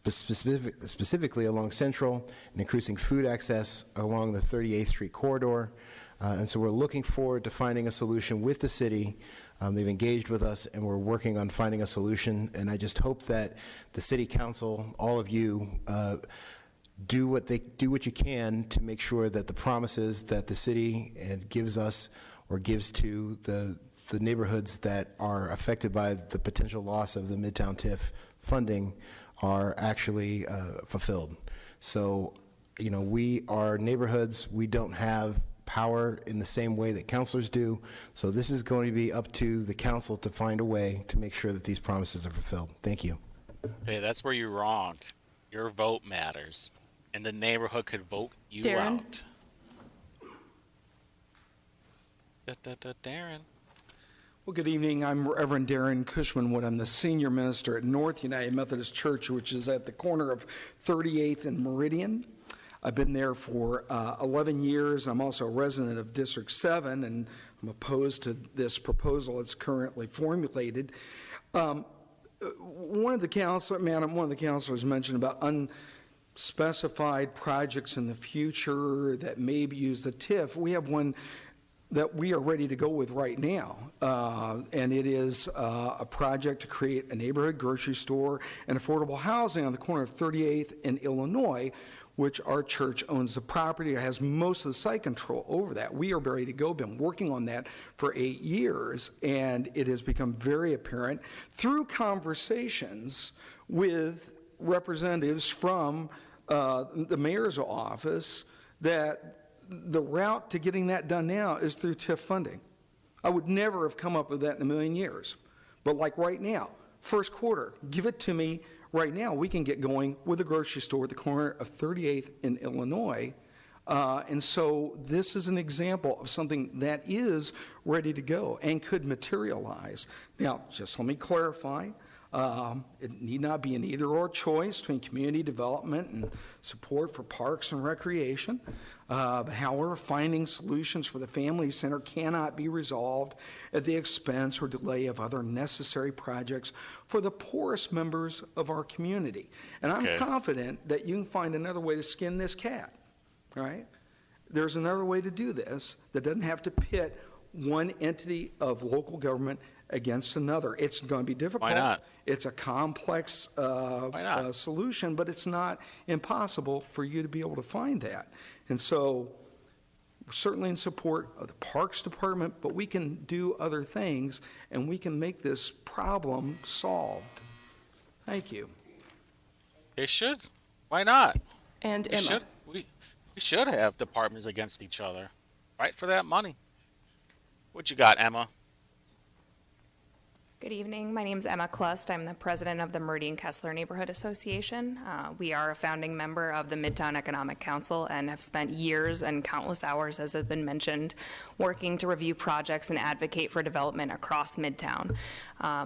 specifically along Central, and increasing food access along the 38th Street corridor. And so we're looking forward to finding a solution with the city. They've engaged with us, and we're working on finding a solution. And I just hope that the City Council, all of you, do what you can to make sure that the promises that the city gives us or gives to the neighborhoods that are affected by the potential loss of the Midtown TIF funding are actually fulfilled. So, we are neighborhoods. We don't have power in the same way that councilors do. So this is going to be up to the council to find a way to make sure that these promises are fulfilled. Thank you. Hey, that's where you're wrong. Your vote matters, and the neighborhood could vote you Darren. out. Darren. Well, good evening. I'm Reverend Darren Cushmanwood. I'm the senior minister at North United Methodist Church, which is at the corner of 38th and Meridian. I've been there for 11 years. I'm also a resident of District 7, and I'm opposed to this proposal that's currently formulated. One of the counselors mentioned about unspecified projects in the future that may use the TIF. We have one that we are ready to go with right now, and it is a project to create a neighborhood grocery store and affordable housing on the corner of 38th and Illinois, which our church owns the property, has most of the site control over that. We are ready to go, been working on that for 8 years, and it has become very apparent through conversations with representatives from the mayor's office that the route to getting that done now is through TIF funding. I would never have come up with that in a million years. But like right now, first quarter, give it to me. Right now, we can get going with a grocery store at the corner of 38th in Illinois. And so this is an example of something that is ready to go and could materialize. Now, just let me clarify. It need not be an either-or choice between community development and support for parks and recreation. However, finding solutions for the family center cannot be resolved at the expense or delay of other necessary projects for the poorest members of our community. And I'm confident that you can find another way to skin this cat, all right? There's another way to do this that doesn't have to pit one entity of local government against another. It's going to be difficult. Why not? It's a complex solution, but it's not impossible for you to be able to find that. And so we're certainly in support of the Parks Department, but we can do other things, and we can make this problem solved. Thank you. They should. Why not? And We Emma. should, we should have departments against each other. Right for that money. What you got, Emma? Good evening. My name is Emma Klust. I'm the president of the Meridian Kessler Neighborhood Association. We are a founding member of the Midtown Economic Council and have spent years and countless hours, as has been mentioned, working to review projects and advocate for development across Midtown.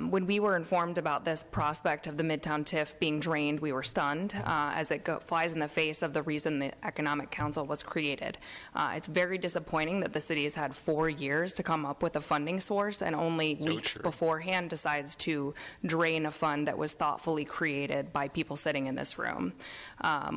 When we were informed about this prospect of the Midtown TIF being drained, we were stunned, as it flies in the face of the reason the Economic Council was created. It's very disappointing that the city has had 4 years to come up with a funding source and only weeks beforehand decides to drain a fund that was thoughtfully created by people sitting in this room.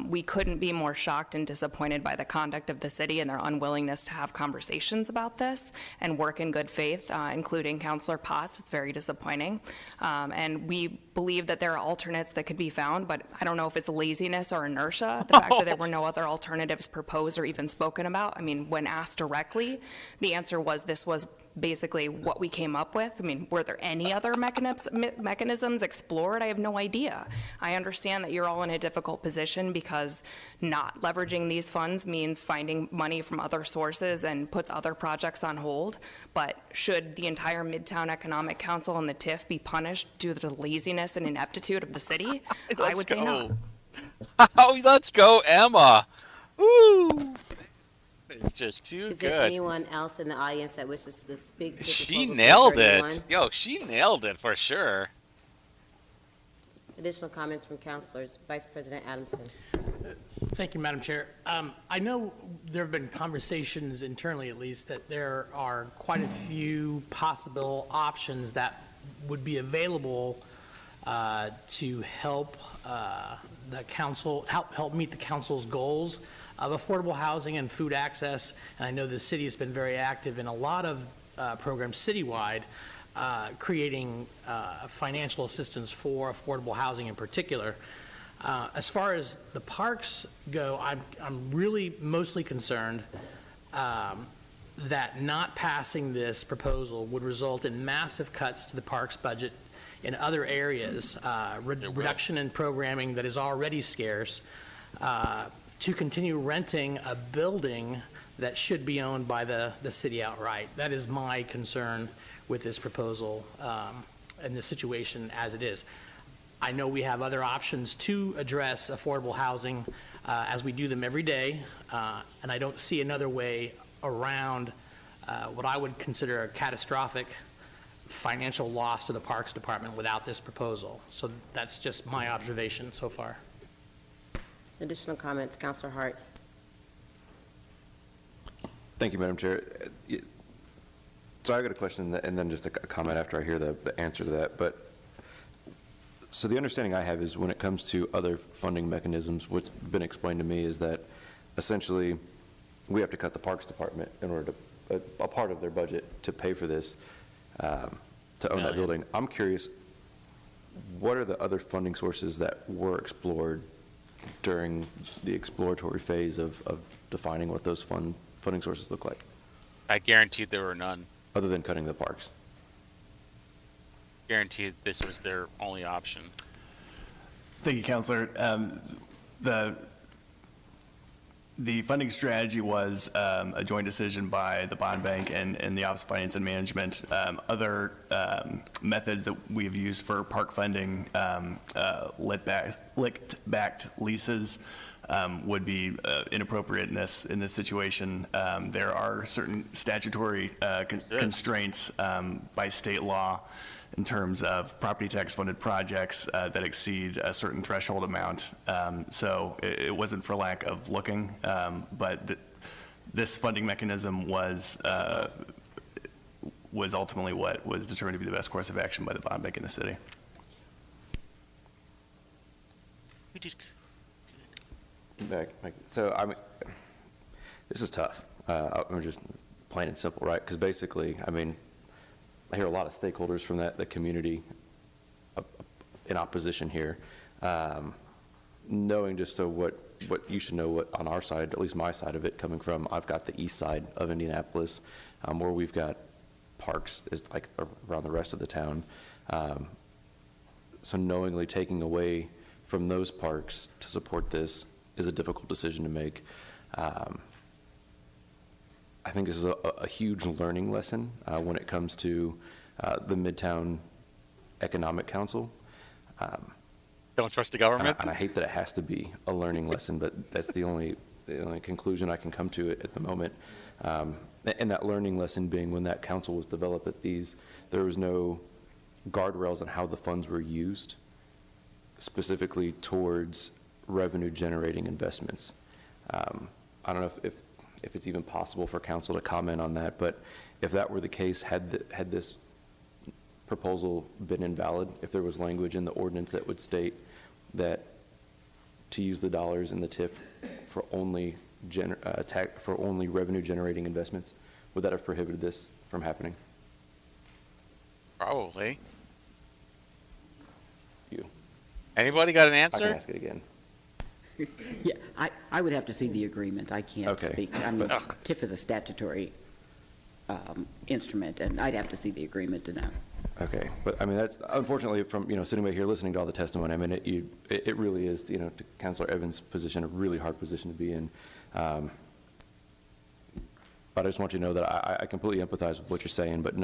We couldn't be more shocked and disappointed by the conduct of the city and their unwillingness to have conversations about this and work in good faith, including Councilor Potts. It's very disappointing. And we believe that there are alternates that could be found, but I don't know if it's laziness or inertia, the fact that there were no other alternatives proposed or even spoken about. I mean, when asked directly, the answer was this was basically what we came up with. I mean, were there any other mechanisms explored? I have no idea. I understand that you're all in a difficult position because not leveraging these funds means finding money from other sources and puts other projects on hold. But should the entire Midtown Economic Council and the TIF be punished due to the laziness and ineptitude of the city? I would say no. Oh, let's go, Emma. Woo! It's just too Is good. there anyone else in the audience that wishes to speak to She proposal nailed 331? it. Yo, she nailed it for sure. Additional comments from councilors. Vice President Adamson. Thank you, Madam Chair. I know there have been conversations internally, at least, that there are quite a few possible options that would be available to help the council, help meet the council's goals of affordable housing and food access. And I know the city has been very active in a lot of programs citywide, creating financial assistance for affordable housing in particular. As far as the parks go, I'm really mostly concerned that not passing this proposal would result in massive cuts to the parks budget in other areas, reduction in programming that is already scarce, to continue renting a building that should be owned by the city outright. That is my concern with this proposal and the situation as it is. I know we have other options to address affordable housing as we do them every day, and I don't see another way around what I would consider a catastrophic financial loss to the Parks Department without this proposal. So that's just my observation so far. Additional comments, Councilor Hart. Thank you, Madam Chair. So I got a question and then just a comment after I hear the answer to that. But so the understanding I have is when it comes to other funding mechanisms, what's been explained to me is that essentially we have to cut the Parks Department in order to, a part of their budget to pay for this, to own that building. I'm curious, what are the other funding sources that were explored during the exploratory phase of defining what those funding sources look like? I guaranteed there were none. Other than cutting the parks? Guaranteed this was their only option. Thank you, Councilor. The funding strategy was a joint decision by the bond bank and the Office of Finance and Management. Other methods that we've used for park funding, licked-backed leases, would be inappropriate in this situation. There are certain statutory constraints by state law in terms of property tax funded projects that exceed a certain threshold amount. So it wasn't for lack of looking, but this funding mechanism was ultimately what was determined to be the best course of action by the bond bank in the city. So, I mean, this is tough. I'm just plain and simple, right? Because basically, I mean, I hear a lot of stakeholders from the community in opposition here. Knowing just so what you should know, what on our side, at least my side of it, coming from, I've got the east side of Indianapolis, where we've got parks is like around the rest of the town. So knowingly taking away from those parks to support this is a difficult decision to make. I think this is a huge learning lesson when it comes to the Midtown Economic Council. Don't trust the government? And I hate that it has to be a learning lesson, but that's the only conclusion I can come to at the moment. And that learning lesson being when that council was developed, there was no guardrails on how the funds were used, specifically towards revenue-generating investments. I don't know if it's even possible for council to comment on that, but if that were the case, had this proposal been invalid, if there was language in the ordinance that would state that to use the dollars in the TIF for only revenue-generating investments, would that have prohibited this from happening? Probably. You. Anybody got an I answer? can ask it again. Yeah, I would have to see the agreement. I can't speak. I mean, TIF is a statutory instrument, and I'd have to see the agreement to know. Okay, but I mean, that's unfortunately from, sitting right here listening to all the testimony, I mean, it really is, to Councilor Evans' position, a really hard position to be in. But I just want you to know that I completely empathize with what you're saying, but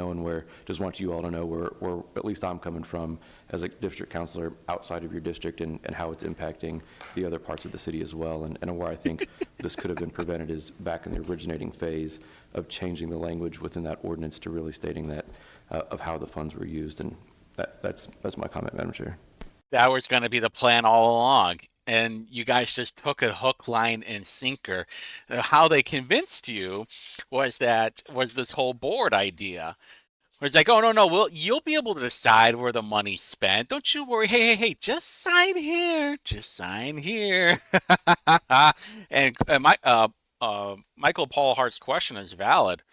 just want you all to know where at least I'm coming from as a district councilor outside of your district and how it's impacting the other parts of the city as well. And where I think this could have been prevented is back in the originating phase of changing the language within that ordinance to really stating that of how the funds were used. And that's my comment, Madam Chair. That was going to be the plan all along. And you guys just took it hook, line, and sinker. How they convinced you was this whole board idea. Where it's like, oh, no, you'll be able to decide where the money's spent. Don't you worry. Hey, just sign here. Just sign here. And Michael Paul Hart's question is valid.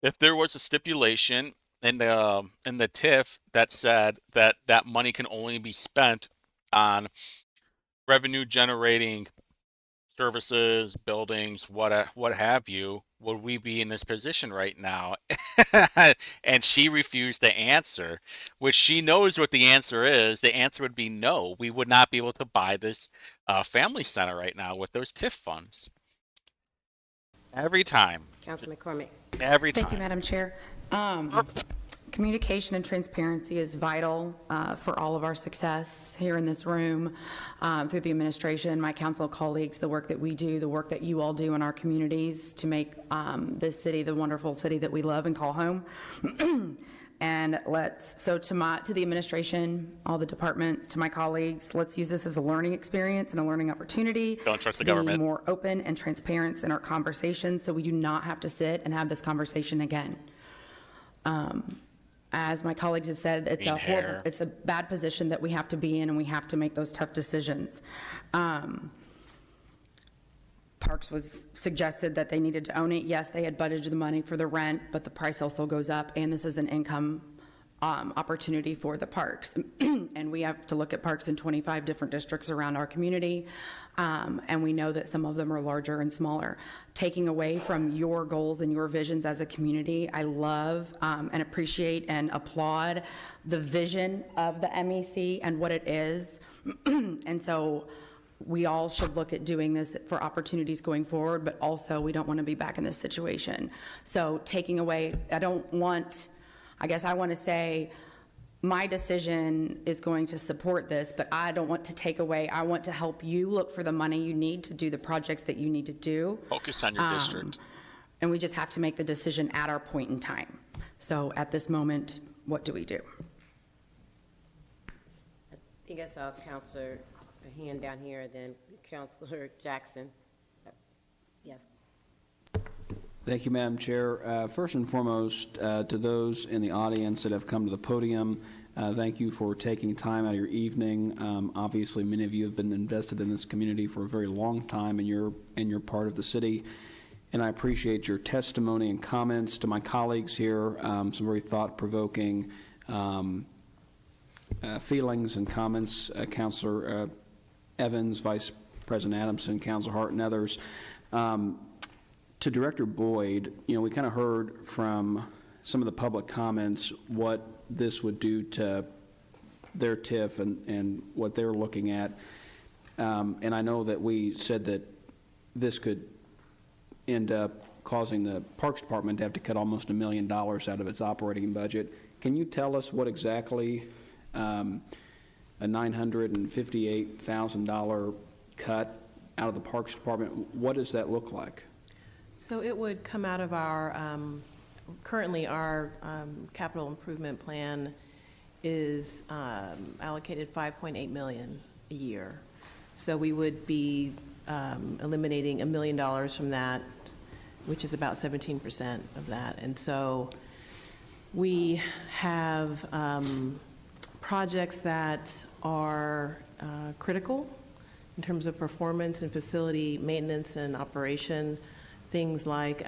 If there was a stipulation in the TIF that said that money can only be spent on revenue generating services, buildings, what have you, would we be in this position right now? And she refused to answer, which she knows what the answer is. The answer would be no. We would not be able to buy this family center right now with those TIF funds. Every time. Councilman McCormick. Every time. Thank you, Madam Chair. Communication and transparency is vital for all of our success here in this room, through the administration, my council colleagues, the work that we do, the work that you all do in our communities to make this city the wonderful city that we love and call home. And to the administration, all the departments, to my colleagues, let's use this as a learning experience and a learning opportunity. Don't trust the government. Be more open and transparent in our conversations so we do not have to sit and have this conversation again. As my colleagues have said, it's a bad position that we have to be in, and we have to make those tough decisions. Parks was suggested that they needed to own it. Yes, they had budgeted the money for the rent, but the price also goes up, and this is an income opportunity for the parks. And we have to look at parks in 25 different districts around our community, and we know that some of them are larger and smaller. Taking away from your goals and your visions as a community, I love and appreciate and applaud the vision of the MEC and what it is. And so we all should look at doing this for opportunities going forward, but also we don't want to be back in this situation. So taking away, I guess I want to say my decision is going to support this, but I don't want to take away. I want to help you look for the money you need to do the projects that you need to do. Focus on your district. And we just have to make the decision at our point in time. So at this moment, what do we do? think I saw Counselor, a hand down here, then Counselor Jackson. Yes. Thank you, Madam Chair. First and foremost, to those in the audience that have come to the podium, thank you for taking time out of your evening. Obviously, many of you have been invested in this community for a very long time, and you're part of the city. And I appreciate your testimony and comments. To my colleagues here, some very thought-provoking feelings and comments. Councilor Evans, Vice President Adamson, Councilor Hart, and others. To Director Boyd, we kind of heard from some of the public comments what this would do to their TIF and what they're looking at. And I know that we said that this could end up causing the Parks Department to have to cut almost $1 million out of its operating budget. Can you tell us what exactly a $958,000 cut out of the Parks Department, what does that look like? So it would come out of our, currently our capital improvement plan is allocated $5.8 million a year. So we would be eliminating $1 million from that, which is about 17% of that. And so we have projects that are critical in terms of performance and facility maintenance and operation. Things like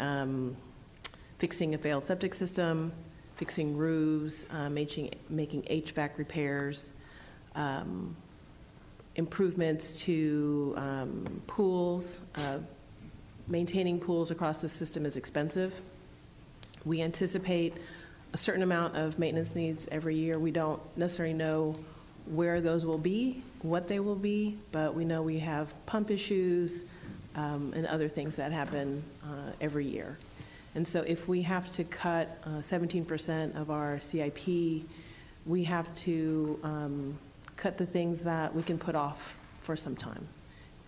fixing a failed septic system, fixing roofs, making HVAC repairs, improvements to pools. Maintaining pools across the system is expensive. We anticipate a certain amount of maintenance needs every year. We don't necessarily know where those will be, what they will be, but we know we have pump issues, and other things that happen every year. And so if we have to cut 17% of our CIP, we have to cut the things that we can put off for some time.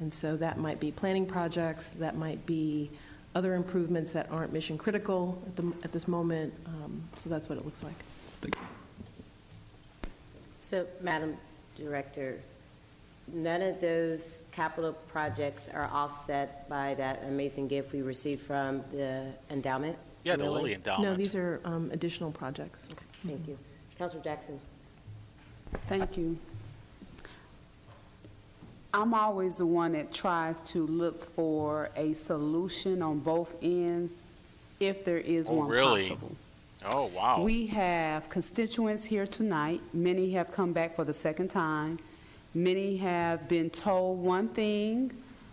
And so that might be planning projects, that might be other improvements that aren't mission critical at this moment. So that's what it looks like. Thank you. So, Madam Director, none of those capital projects are offset by that amazing gift we received from the endowment? Yeah, the Lilly endowment. No, these are additional projects. Okay, thank you. Councilor Jackson. Thank you. I'm always the one that tries to look for a solution on both ends if there is one possible. Oh, wow. We have constituents here tonight. Many have come back for the second time. Many have been told one thing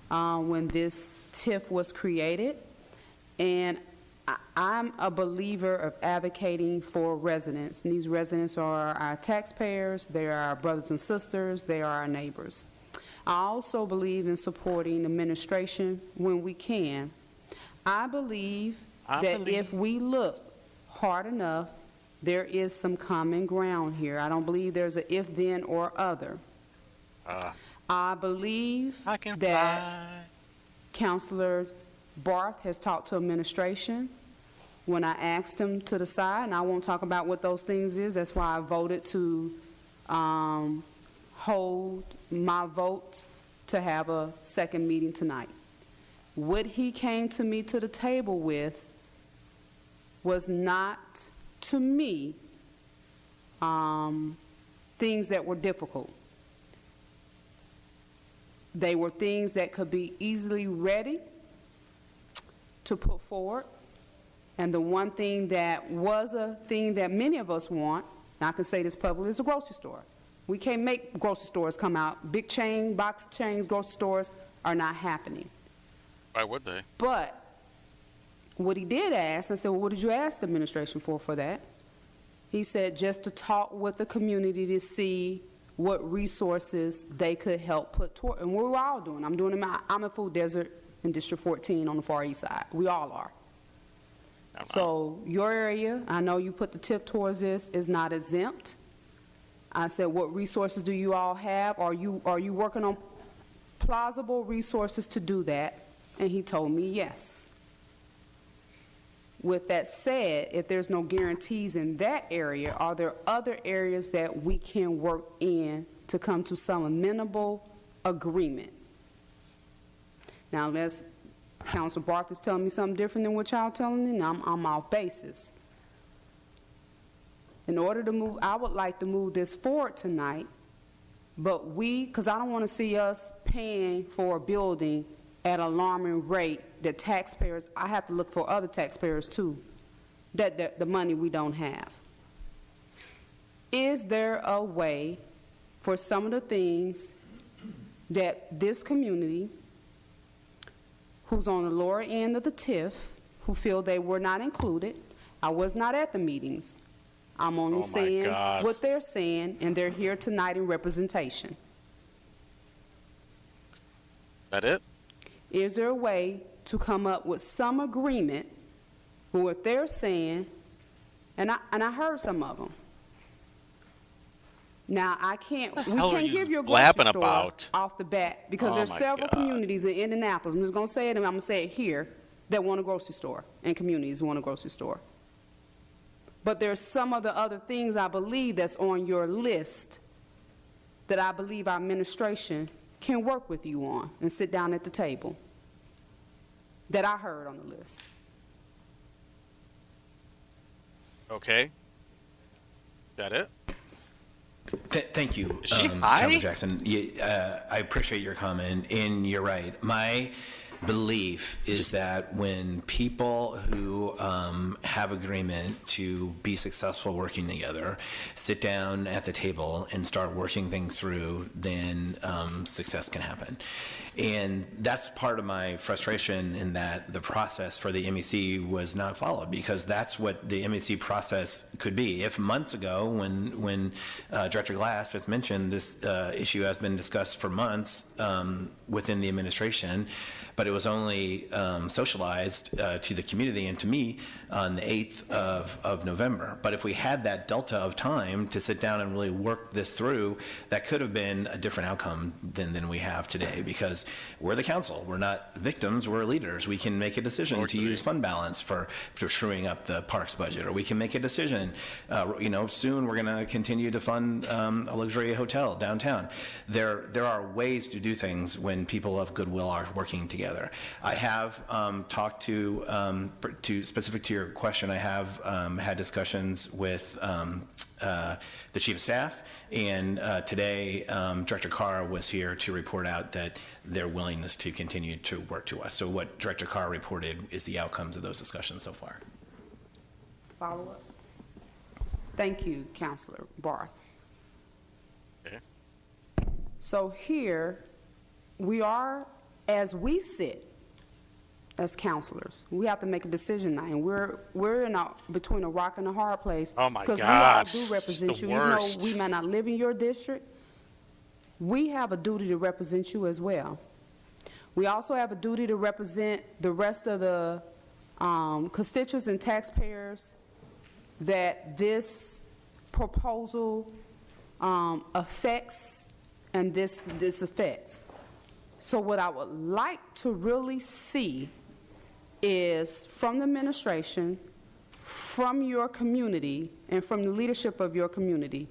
when this TIF was created. And I'm a believer of advocating for residents. And these residents are our taxpayers, they are our brothers and sisters, they are our neighbors. I also believe in supporting administration when we can. I believe that if we look hard enough, there is some common ground here. I don't believe there's an if, then, or other. I believe that Councilor Barth has talked to administration. When I asked him to the side, and I won't talk about what those things is, that's why I voted to hold my vote to have a second meeting tonight. What he came to me to the table with was not, to me, things that were difficult. They were things that could be easily ready to put forward. And the one thing that was a thing that many of us want, and I can say this publicly, is a grocery store. We can't make grocery stores come out. Big chain, box chains, grocery stores are not happening. Why would they? But what he did ask, I said, well, what did you ask the administration for that? He said just to talk with the community to see what resources they could help put toward, and we're all doing. I'm doing them. I'm in Food Desert in District 14 on the Far East Side. We all are. So your area, I know you put the tip towards this, is not exempt. I said, what resources do you all have? Are you working on plausible resources to do that? And he told me yes. With that said, if there's no guarantees in that area, are there other areas that we can work in to come to some amenable agreement. Now, unless Councilor Barth is telling me something different than what y'all telling me, now I'm off basis. In order to move, I would like to move this forward tonight, but because I don't want to see us paying for a building at an alarming rate that taxpayers, I have to look for other taxpayers too, that the money we don't have. Is there a way for some of the things that this community, who's on the lower end of the TIF, who feel they were not included, I was not at the meetings, I'm only saying what they're saying, and they're here tonight in representation. That it? Is there a way to come up with some agreement with what they're saying? And I heard some of them. Now, we can't give you a grocery store off the bat because there's several communities in Indianapolis, I'm just going to say it and I'm going to say it here, that want a grocery store, and communities that want a grocery store. But there's some of the other things I believe that's on your list that I believe our administration can work with you on and sit down at the table that I heard on the list. Okay. That it? Thank you, Is she high? Councilor Jackson. I appreciate your comment, and you're right. My belief is that when people who have agreement to be successful working together sit down at the table and start working things through, then success can happen. And that's part of my frustration in that the process for the MEC was not followed, because that's what the MEC process could be. If months ago, when Director Glass just mentioned this issue has been discussed for months within the administration, but it was only socialized to the community and to me on the 8th of November. But if we had that delta of time to sit down and really work this through, that could have been a different outcome than we have today, because we're the council. We're not victims, we're leaders. We can make a decision to use fund balance for shoring up the parks budget, or we can make a decision, soon we're gonna continue to fund a luxury hotel downtown. There are ways to do things when people of goodwill are working together. I have talked to specific to your question, I have had discussions with the Chief of Staff, and today Director Carr was here to report out that their willingness to continue to work to us. So what Director Carr reported is the outcomes of those discussions so far. Follow up. Thank you, Councilor Barth. Okay. So here we are, as we sit as counselors, we have to make a decision now, and we're between a rock and a hard place. Oh my God! Because we all do represent the you, worst. even though we might not live in your district. We have a duty to represent you as well. We also have a duty to represent the rest of the constituents and taxpayers that this proposal affects and this affects. So what I would like to really see is from the administration, from your community, and from the leadership of your community,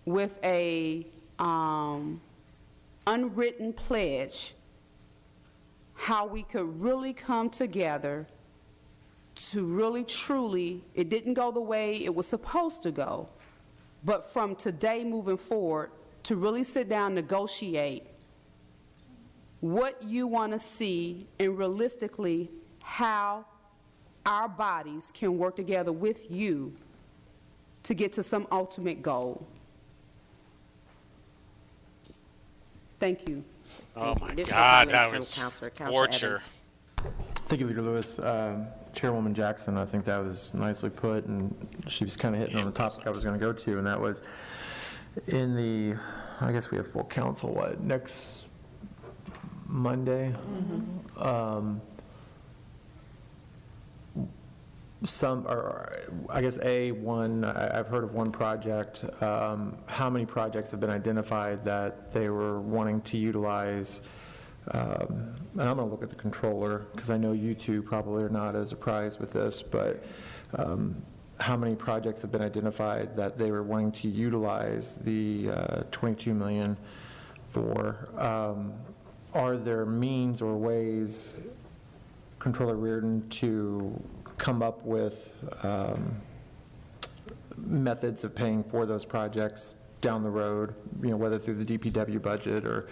with a unwritten pledge, how we could really come together to really truly, it didn't go the way it was supposed to go, but from today moving forward, to really sit down and negotiate what you want to see and realistically how our bodies can work together with you to get to some ultimate goal. Thank you. Oh my God, that was torture. Evans. Thank you, Leader Lewis. Chairwoman Jackson, I think that was nicely put, and she was kind of hitting on the topic I was going to go to, and that was in the, I guess we have full council, next Monday? Mm-hmm. I've heard of one project. How many projects have been identified that they were wanting to utilize? And I'm going to look at the controller, because I know you two probably are not as surprised with this, but how many projects have been identified that they were wanting to utilize the $22 million for. Are there means or ways, Controller Reardon, to come up with methods of paying for those projects down the road, whether through the DPW budget or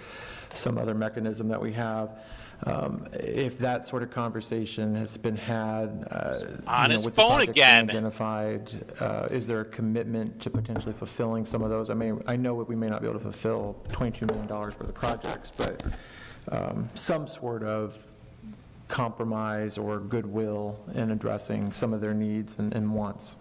some other mechanism that we have? If that sort of conversation has been had, on his with phone the projects again. being identified, is there a commitment to potentially fulfilling some of those? I know we may not be able to fulfill $22 million worth of projects, but some sort of compromise or goodwill in addressing some of their needs and wants.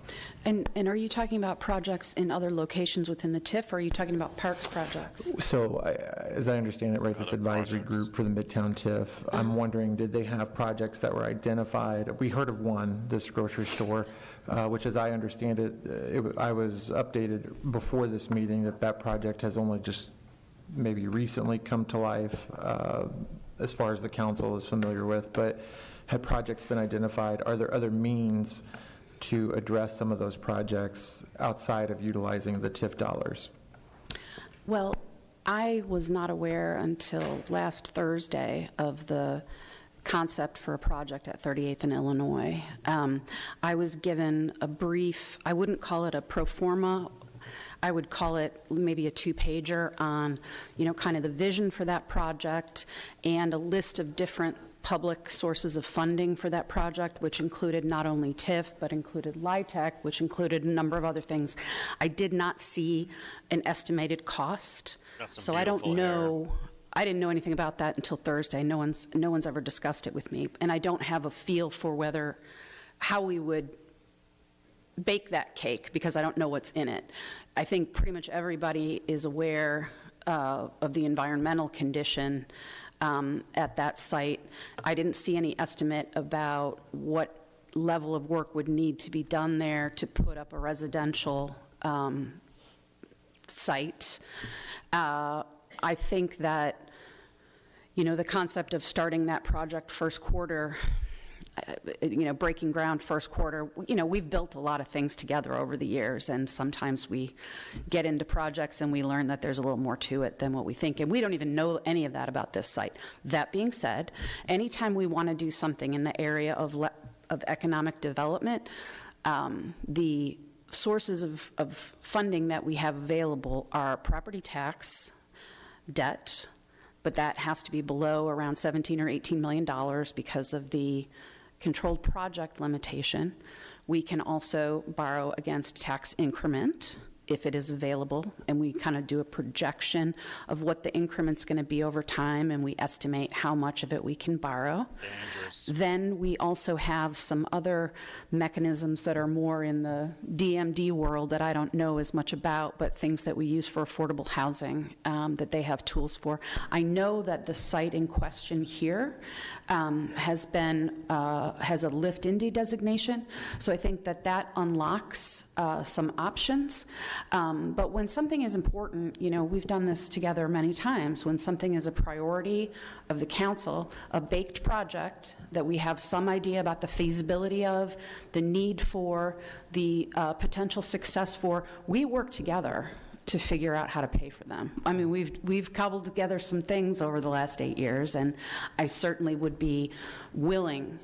And are you talking about projects in other locations within the TIF, or are you talking about parks projects? So, as I understand it, right, this advisory group for the Midtown TIF, I'm wondering, did they have projects that were identified? We heard of one, this grocery store, which, as I understand it, I was updated before this meeting that project has only just maybe recently come to life, as far as the council is familiar with. But had projects been identified? Are there other means to address some of those projects outside of utilizing the TIF dollars? Well, I was not aware until last Thursday of the concept for a project at 38th and Illinois. I was given a brief, I wouldn't call it a pro forma, I would call it maybe a two-pager on, kind of the vision for that project and a list of different public sources of funding for that project, which included not only TIF, but included LIHTC, which included a number of other things. I did not see an estimated cost, so I don't know. I didn't know anything about that until Thursday. No one's ever discussed it with me, and I don't have a feel for how we would bake that cake, because I don't know what's in it. I think pretty much everybody is aware of the environmental condition at that site. I didn't see any estimate about what level of work would need to be done there to put up a residential site. I think that, the concept of starting that project first quarter, breaking ground first quarter, we've built a lot of things together over the years, and sometimes we get into projects and we learn that there's a little more to it than what we think, and we don't even know any of that about this site. That being said, anytime we want to do something in the area of economic development, the sources of funding that we have available are property tax, debt, but that has to be below around $17 or $18 million because of the controlled project limitation. We can also borrow against tax increment if it is available, and we kind of do a projection of what the increment's going to be over time, and we estimate how much of it we can borrow. Dangerous. Then we also have some other mechanisms that are more in the DMD world that I don't know as much about, but things that we use for affordable housing that they have tools for. I know that the site in question here has a Lift Indy designation, so I think that unlocks some options. But when something is important, we've done this together many times, when something is a priority of the council, a baked project that we have some idea about the feasibility of, the need for, the potential success for, we work together to figure out how to pay for them. I mean, we've cobbled together some things over the last 8 years, and I certainly would be willing,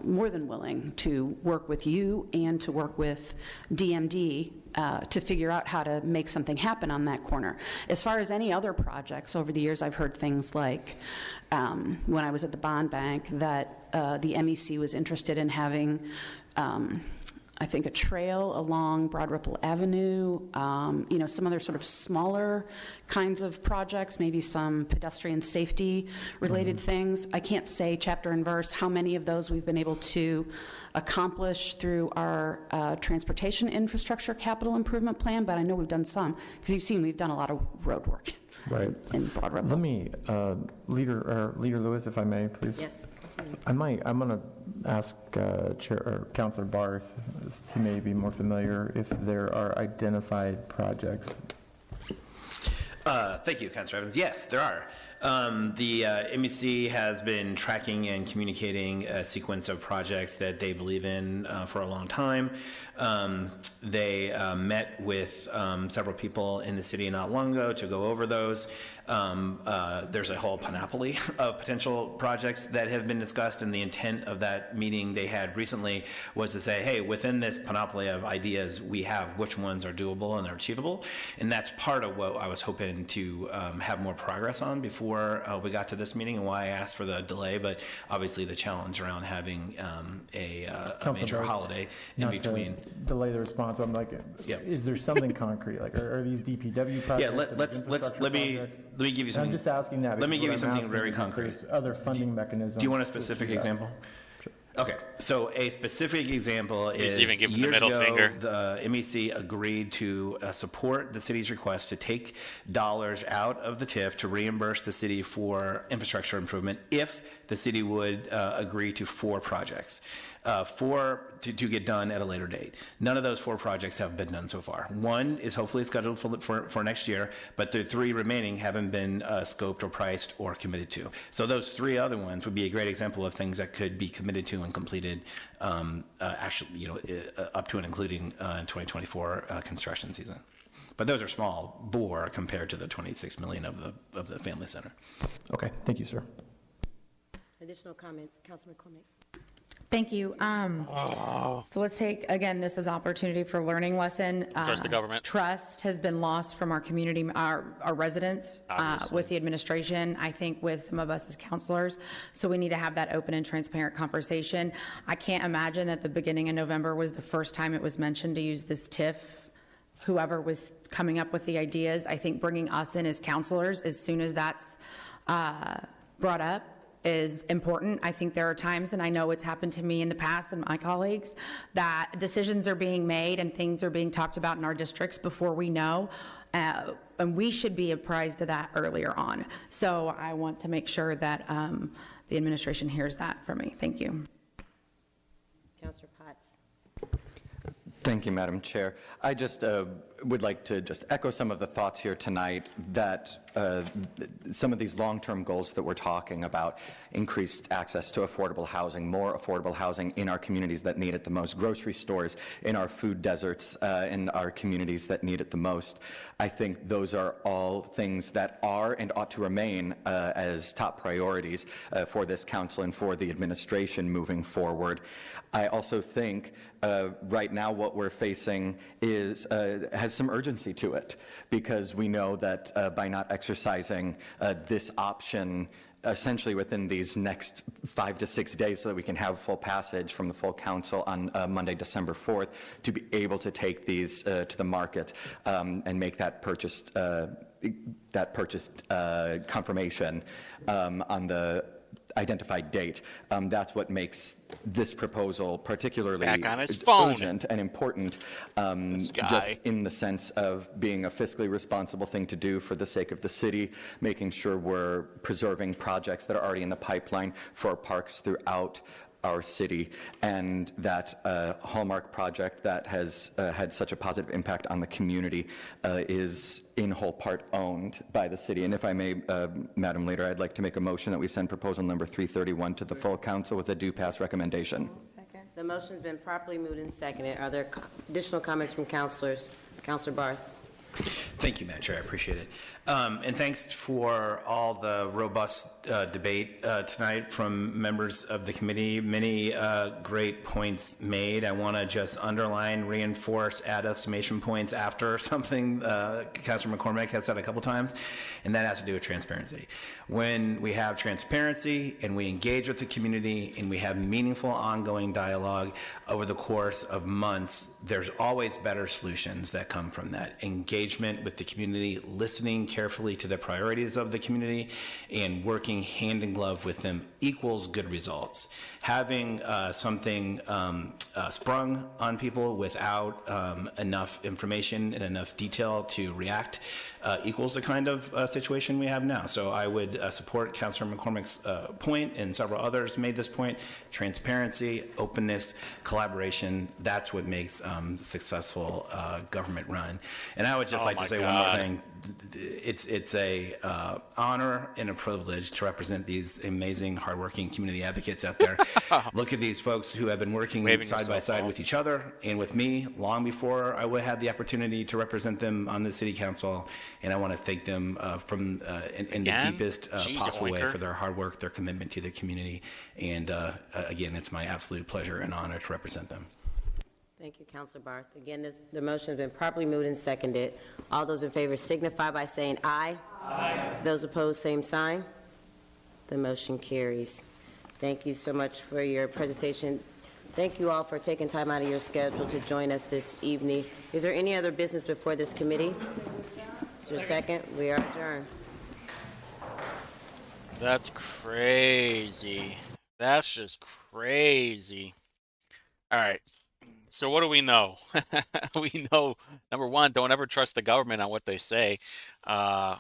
more than willing, to work with you and to work with DMD to figure out how to make something happen on that corner. As far as any other projects, over the years I've heard things like, when I was at the bond bank, that the MEC was interested in having I think a trail along Broad Ripple Avenue, some other sort of smaller kinds of projects, maybe some pedestrian safety related things. I can't say chapter and verse how many of those we've been able to accomplish through our transportation infrastructure capital improvement plan, but I know we've done some, because you've seen we've done a lot of road work. Right. In Broad Ripple. Let me, Leader Lewis, if I may, please. Yes. I'm going to ask Councilor Barth, since he may be more familiar, if there are identified projects. Thank you, Councilor Evans. Yes, there are. The MEC has been tracking and communicating a sequence of projects that they believe in for a long time. They met with several people in the city not long ago to go over those. There's a whole panoply of potential projects that have been discussed, and the intent of that meeting they had recently was to say, hey, within this panoply of ideas, we have which ones are doable and are achievable, and that's part of what I was hoping to have more progress on before we got to this meeting, and why I asked for the delay, but obviously the challenge around having a major holiday in between. Delay the response. I'm like, is there something concrete? Like, are these DPW projects? Yeah, let me give you something. I'm just asking that. Let me give you something very concrete. Other funding mechanisms. Do you want a specific example? Okay, so a specific example is even give him the years middle ago, finger. the MEC agreed to support the city's request to take dollars out of the TIF to reimburse the city for infrastructure improvement if the city would agree to 4 projects. To get done at a later date. None of those 4 projects have been done so far. One is hopefully scheduled for next year, but the 3 remaining haven't been scoped or priced or committed to. So those 3 other ones would be a great example of things that could be committed to and completed actually, up to and including in 2024 construction season. But those are small bore compared to the 26 million of the Family Center. Okay, thank you, sir. Additional comments, Councilman McCormick. Thank you. So let's take, again, this is opportunity for learning lesson. Trust the government. Trust has been lost from our community, our residents, with the administration, I think with some of us as counselors. So we need to have that open and transparent conversation. I can't imagine that the beginning of November was the first time it was mentioned to use this TIF. Whoever was coming up with the ideas, I think bringing us in as counselors as soon as that's brought up is important. I think there are times, and I know it's happened to me in the past and my colleagues, that decisions are being made and things are being talked about in our districts before we know, and we should be apprised of that earlier on. So I want to make sure that the administration hears that from me. Thank you. Councilor Potts. Thank you, Madam Chair. I just would like to just echo some of the thoughts here tonight that some of these long-term goals that we're talking about, increased access to affordable housing, more affordable housing in our communities that need it the most, grocery stores in our food deserts in our communities that need it the most. I think those are all things that are and ought to remain as top priorities for this council and for the administration moving forward. I also think right now what we're facing is has some urgency to it, because we know that by not exercising this option essentially within these next 5 to 6 days so that we can have full passage from the full council on Monday, December 4th, to be able to take these to the market and make that purchased confirmation on the identified date. That's what makes this proposal particularly Back on his phone. Urgent and important, just in the sense of being a fiscally responsible thing to do for the sake of the city, making sure we're preserving projects that are already in the pipeline for parks throughout our city, and that Hallmark project that has had such a positive impact on the community is in whole part owned by the city. And if I may, Madam Leader, I'd like to make a motion that we send proposal number 331 to the full council with a due pass recommendation. The motion's been properly moved and seconded. Are there additional comments from councilors? Councilor Barth. Thank you, Madam Chair. I appreciate it. And thanks for all the robust debate tonight from members of the committee. Many great points made. I want to just underline, reinforce, add exclamation points after something Councilor McCormick has said a couple times, and that has to do with transparency. When we have transparency and we engage with the community and we have meaningful ongoing dialogue over the course of months, there's always better solutions that come from that. Engagement with the community, listening carefully to the priorities of the community, and working hand in glove with them equals good results. Having something sprung on people without enough information and enough detail to react equals the kind of situation we have now. So I would support Councilor McCormick's point, and several others made this point. Transparency, openness, collaboration, that's what makes successful government run. And I would just like to say say one more thing. It's a honor and a privilege to represent these amazing, hardworking community advocates out there. Look at these folks who have been working side by side with each other and with me long before I would had the opportunity to represent them on the city council. And I want to thank them in the deepest possible way for their hard work, their commitment to the community. And again, it's my absolute pleasure and honor to represent them. Thank you, Councilor Barth. Again, the motion has been properly moved and seconded. All those in favor signify by saying aye. Aye. Those opposed, same sign. The motion carries. Thank you so much for your presentation. Thank you all for taking time out of your schedule to join us this evening. Is there any other business before this committee? Is there a second? We are adjourned. That's crazy. That's just crazy. All right. So what do we know? We know, number one, don't ever trust the government on what they say. So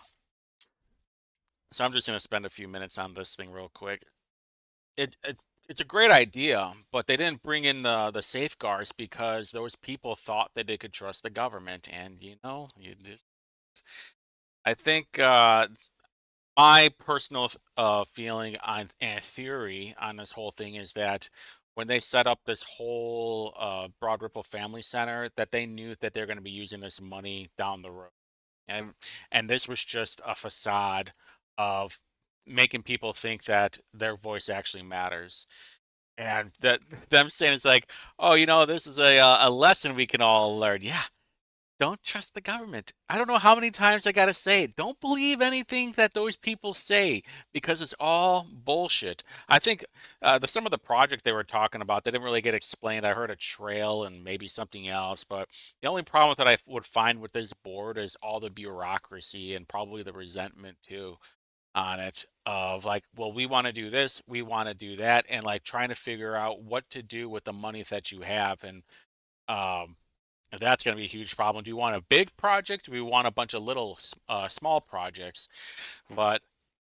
I'm just going to spend a few minutes on this thing real quick. It's a great idea, but they didn't bring in the safeguards because those people thought that they could trust the government. And, I think my personal feeling on and theory on this whole thing is that when they set up this whole Broad Ripple Family Center, that they knew that they're going to be using this money down the road, and this was just a facade of making people think that their voice actually matters, and that them saying it's like, oh, this is a lesson we can all learn. Yeah. Don't trust the government. I don't know how many times I got to say it. Don't believe anything that those people say because it's all bullshit. I think some of the project they were talking about, they didn't really get explained. I heard a trail and maybe something else, but the only problem that I would find with this board is all the bureaucracy and probably the resentment too on it of like, well, we want to do this, we want to do that, and like trying to figure out what to do with the money that you have. And that's going to be a huge problem. Do you want a big project? Do we want a bunch of little small projects? But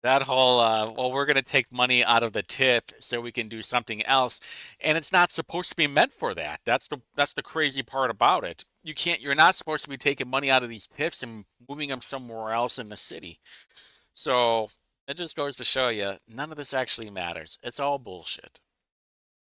that whole, well, we're going to take money out of the tip so we can do something else, and it's not supposed to be meant for that. That's the crazy part about it. You're not supposed to be taking money out of these tips and moving them somewhere else in the city. So it just goes to show you, none of this actually matters. It's all bullshit.